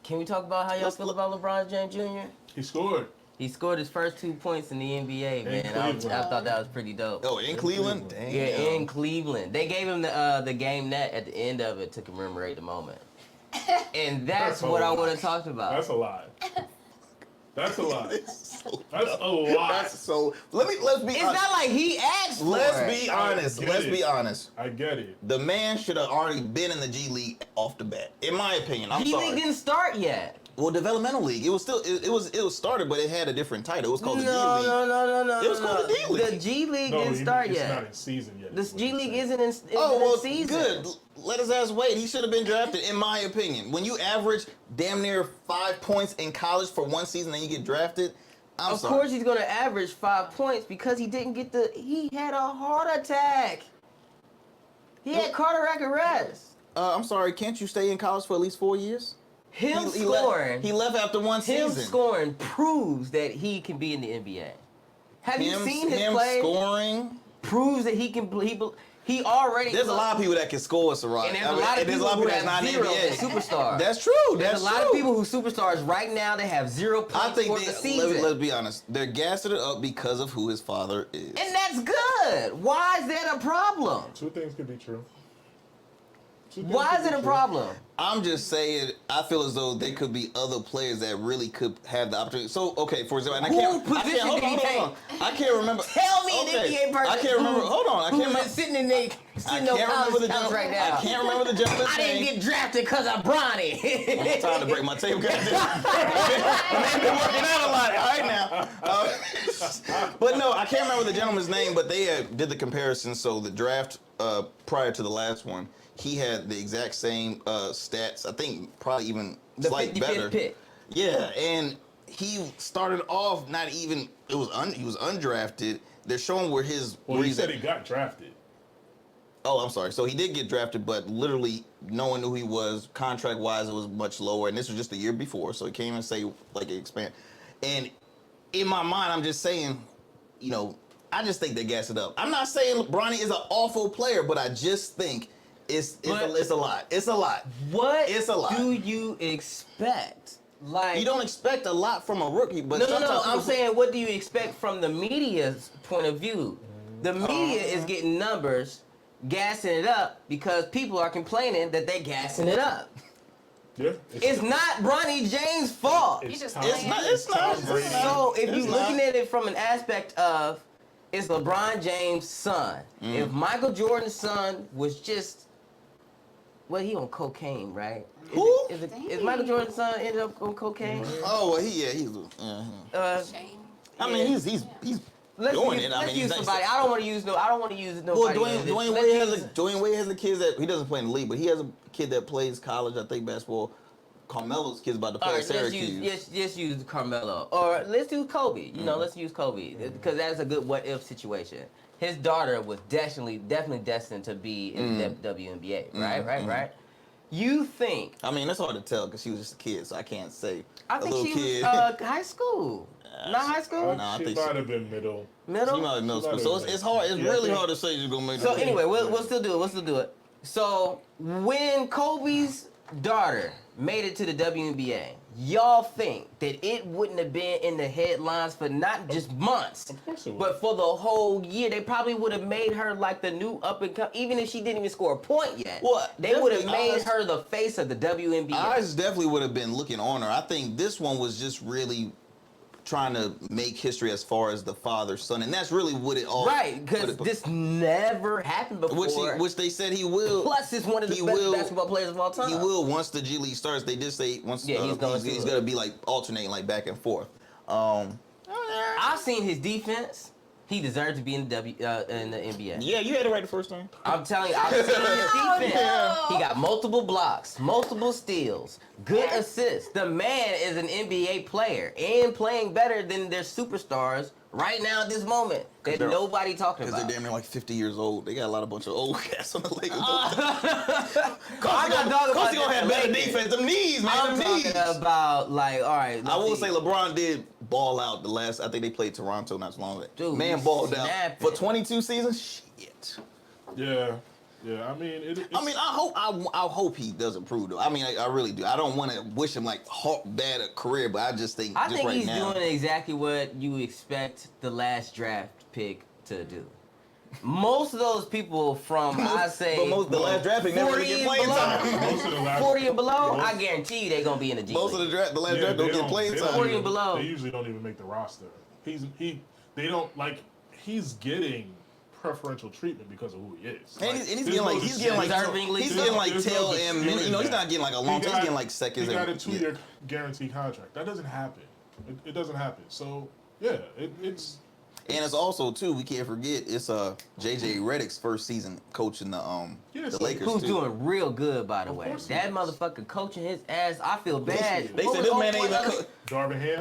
Can we talk about how y'all feel about LeBron James Jr.? He scored. He scored his first 2 points in the NBA, man. I thought that was pretty dope. Oh, in Cleveland? Damn. Yeah, in Cleveland. They gave him the game net at the end of it to commemorate the moment. And that's what I want to talk about. That's a lot. That's a lot. That's a lot. Let's be honest. It's not like he asked for Let's be honest. Let's be honest. I get it. The man should have already been in the G League off the bat. In my opinion. I'm G sorry. League didn't start yet. Well, developmental league. It was still it was started, but it had a different title. It was called the G League. No. It was called the D League. The G League didn't start it's yet. not in season yet. The G League isn't in Oh well, season. good. let his ass wait. He should have been drafted, in my opinion. When you average damn near 5 points in college for one season, then you get drafted. Of course, he's gonna average 5 points because he didn't get he had a heart attack. He had cardiac arrest. I'm sorry. Can't you stay in college for at least 4 years? Him scoring. He left after one season. Him scoring proves that he can be in the NBA. Have you seen his play? Him scoring proves that he can. He already. There's a lot of people that can score, Ciroc. And there's a lot of people who have zero superstars. That's true. There's a lot of people who superstars right now that have 0 points for the season. Let's be honest. They're gassing it up because of who his father is. And that's good. Why is that a problem? Two things could be true. Why is it a problem? I'm just saying, I feel as though there could be other players that really could have the opportunity. So, okay, for example, and I can't remember. Tell me an NBA person. I can't remember. Hold on, I can't remember. Sitting in the college house right now. I can't remember the gentleman's name. I didn't get drafted because of Bronny. I'm trying to break my tape. They've been working out a lot. All right now. But no, I can't remember the gentleman's name, but they did the comparison. So the draft prior to the last one, he had the exact same stats. I think probably even slightly better. Pick. Yeah, and he started off not even. He was undrafted. They're showing where his. Well, he said he got drafted. Oh, I'm sorry. So he did get drafted, but literally no one knew who he was. Contract-wise, it was much lower, and this was just the year before, so he can't even say like it expand. And in my mind, I'm just saying, I just think they gas it up. I'm not saying Bronny is an awful player, but I just think. It's a lot. It's a lot. What it's a lot. do you expect? Like you don't expect a lot from a rookie, but no. I'm saying, what do you expect from the media's point of view? The media is getting numbers, gassing it up because people are complaining that they're gassing it up. Yeah, it's not Bronny James' fault. It's not. So if you're looking at it from an aspect of, it's LeBron James' son. If Michael Jordan's son was just. Well, he on cocaine, right? Who? Is Michael Jordan's son ended up on cocaine? Oh, well, he's. I mean, he's doing it. Let's use somebody. I don't want to use nobody. Well, Dwayne Wade has a kid that he doesn't play in the league, but he has a kid that plays college. I think basketball. Carmelo's kid's about to play at Syracuse. Let's use Carmelo, or let's do Kobe. Let's use Kobe because that's a good what if situation. His daughter was definitely destined to be in the WNBA, right? You think? I mean, that's hard to tell because she was just a kid, so I can't say. I think she was high school. Not high school? No, I she think might have been middle. Middle? She might have been middle school. So it's hard. It's really hard to say you're gonna make. So anyway, we'll still do it. So when Kobe's daughter made it to the WNBA, y'all think that it wouldn't have been in the headlines for not just months, but for the whole year? They probably would have made her like the new up and come, even if she didn't even score a point yet. Well, they would have made her the face of the WNBA. Eyes definitely would have been looking on her. I think this one was just really trying to make history as far as the father-son, and that's really what it all. Right, because this never happened before. Which they said he will. Plus, he's one of the best basketball players of all time. He will once the G League starts. They did say once. Yeah, he's going to be like alternating like back and forth. I've seen his defense. He deserves to be in the NBA. Yeah, you had it right the first time. I'm telling you, I've seen his defense. No. He got multiple blocks, multiple steals, good assists. The man is an NBA player and playing better than their superstars right now at this moment that nobody talking about. Because they're damn near like 50 years old. They got a bunch of old cats on the Lakers. I'm not talking about gonna have better defense. Them knees, man. I'm talking about like, all right. I will say LeBron did ball out the last. I think they played Toronto not so long ago. Dude, man balled out for 22 seasons. Shit. Yeah. Yeah, I mean, I hope he does improve though. I mean, I really do. I don't want to wish him like bad a career, but I just think he's doing exactly what you expect the last draft pick to do. Most of those people from the last draft pick never get playing time. 40 and below, I guarantee you they're gonna be in the G League. Most of the last draft don't get playing time. 40 and below. They usually don't even make the roster. He's getting preferential treatment because of who he is. And he's getting like tail end minutes. He's not getting like a long time. He's getting like seconds. He got a 2-year guaranteed contract. That doesn't happen. It doesn't happen. So yeah, it's. And it's also too, we can't forget, it's JJ Redick's first season coaching the Lakers. Who's too. doing real good, by the way. That motherfucker coaching his ass. I feel bad. They said this man ain't even Darvin Ham.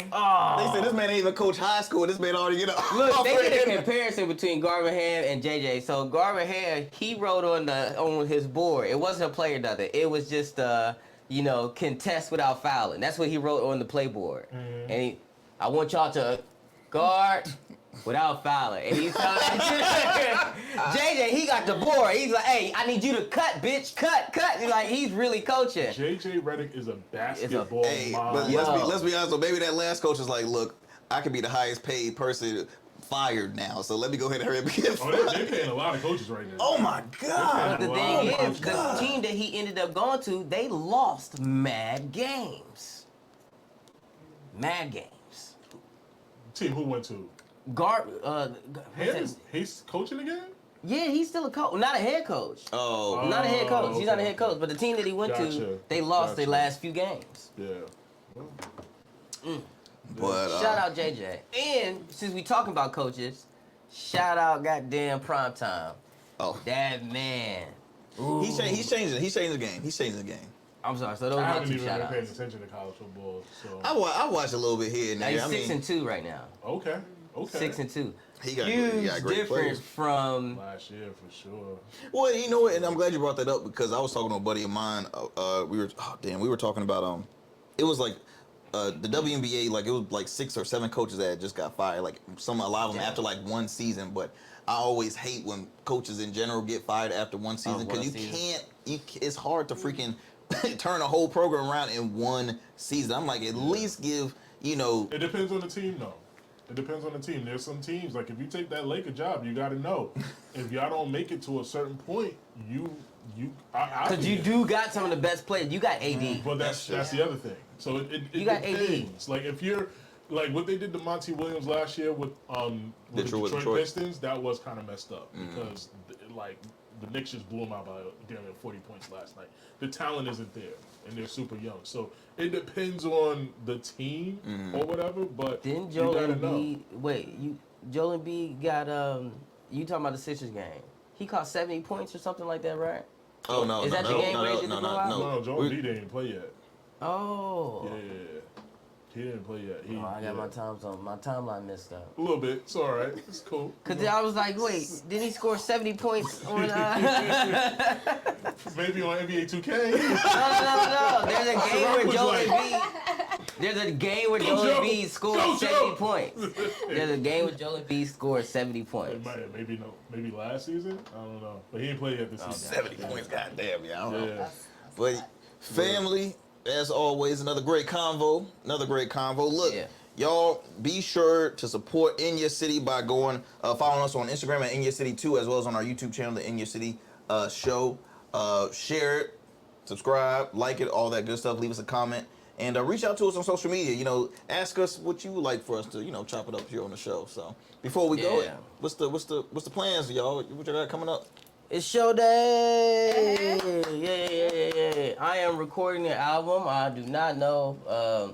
They said this man ain't even coach high school. This man already Look, they did a comparison between Garvin Ham and JJ. So Garvin Ham, he wrote on his board. It wasn't a play or nothing. It was just contest without fouling. That's what he wrote on the playboard. Mm-hmm. And I want y'all to guard without fouling. And he's telling JJ, he got the board. He's like, hey, I need you to cut, bitch, cut. He's really coaching. JJ Redick is a basketball mom. But let's be honest. So maybe that last coach is like, look, I could be the highest paid person fired now, so let me go ahead and hurry up and get fired. They're paying a lot of coaches right now. Oh my God! The thing is, the team that he ended up going to, they lost mad games. Team who went to? He's coaching again? Yeah, he's still a coach. Not a head coach. Oh. Not a head coach. Okay. He's not a head coach. But the team that he went to, they lost their last few games. Yeah. But shout out JJ. And since we talking about coaches, shout out goddamn Primetime. Oh. That man. He's changing the game. I'm sorry. So those I are haven't two even shout been paying outs. attention to college football. So I watch a little bit here and there. He's 6-2 right now. Okay. 6-2 He got huge great difference players. from last year for sure. Well, you know what, and I'm glad you brought that up because I was talking to a buddy of mine. We were talking about it was like the WNBA, like it was like 6 or 7 coaches that had just got fired. Like a lot of them after like one season. But I always hate when coaches in general get fired after one season because it's hard to freaking turn a whole program around in one season. I'm like, at least give, It depends on the team, though. It depends on the team. There's some teams, like if you take that Laker job, you got to know. If y'all don't make it to a certain point, because you do got some of the best players. You got AD. But that's the other thing. So it you got depends. Like if you're like what they did to Monty Williams last year with the Detroit Pistons, that was kind of messed up because the Knicks just blew them out by damn near 40 points last night. The talent isn't there, and they're super young. So it depends on the team or whatever. But didn't Joel Embiid? Wait, Joel Embiid got you talking about the Sixers game? He caught 70 points or something like that, right? Oh no! Is that the game where he did the blowout? No, Joel Embiid didn't play yet. Oh. Yeah. He didn't play yet. I got my timeline messed up. A little bit. It's all right. It's cool. Cause I was like, wait, did he score 70 points on? Maybe on NBA 2K. No. There's a game where Joel Embiid scored 70 points. There's a game where Joel Embiid scored 70 points. Maybe last season. I don't know, but he didn't play yet this season. 70 points, goddamn, yeah. I don't know. But family. As always, another great convo. Look, y'all be sure to support In Your City by going, following us on Instagram at In Your City 2, as well as on our YouTube channel, the In Your City show. Share it, subscribe, like it, all that good stuff. Leave us a comment. And reach out to us on social media. Ask us what you would like for us to, chop it up here on the show. So before we go, what's the plans, y'all? What you got coming up? It's show day! Yeah. I am recording an album. I do not know.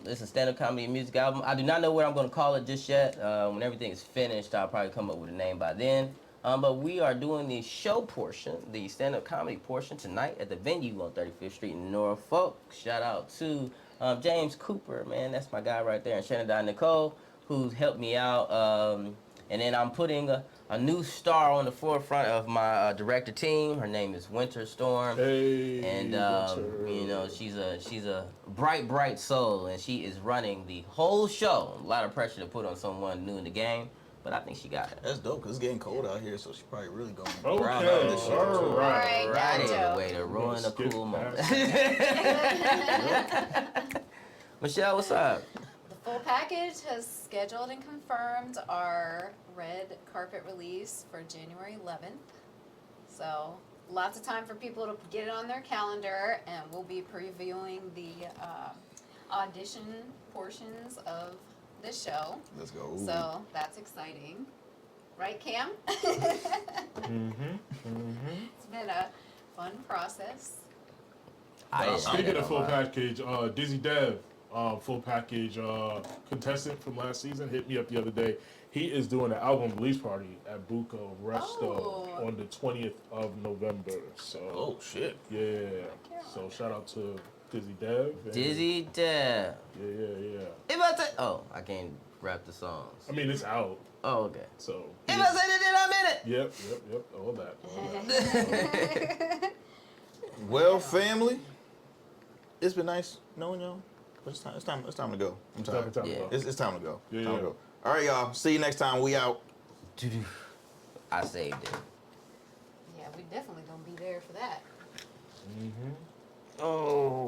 It's a stand-up comedy and music album. I do not know what I'm going to call it just yet. When everything is finished, I'll probably come up with a name by then. But we are doing the show portion, the stand-up comedy portion, tonight at the venue on 35th Street in Norfolk. Shout out to James Cooper, man. That's my guy right there. And Shannon Nicole, who's helped me out. And then I'm putting a new star on the forefront of my director team. Her name is Winter Storm. Hey, and she's a bright soul, and she is running the whole show. A lot of pressure to put on someone new in the game, but I think she got it. That's dope, because it's getting cold out here, so she's probably really going to grind out this shit. All right. Right in the way to ruin a cool moment. Michelle, what's up? The full package has scheduled and confirmed our red carpet release for January 11th. So lots of time for people to get it on their calendar, and we'll be previewing the audition portions of the show. Let's go. So that's exciting. Right, Cam? It's been a fun process. Speaking of full package, Dizzy Dev full package contestant from last season, hit me up the other day. He is doing an album release party at Buco Resto on the 20th of November. So, Oh shit. yeah. So shout out to Dizzy Dev. Dizzy Dev. Yeah. If I say, oh, I can't rap the songs. I mean, it's out. Oh, okay. So. If I say that, then I'm in it. Yep. All that. Well, family, it's been nice knowing y'all. But it's time to go. I'm tired. Time to go. It's time to go. Yeah. Time to go. All right, y'all. See you next time. We out. I saved it. Yeah, we definitely gonna be there for that. Oh.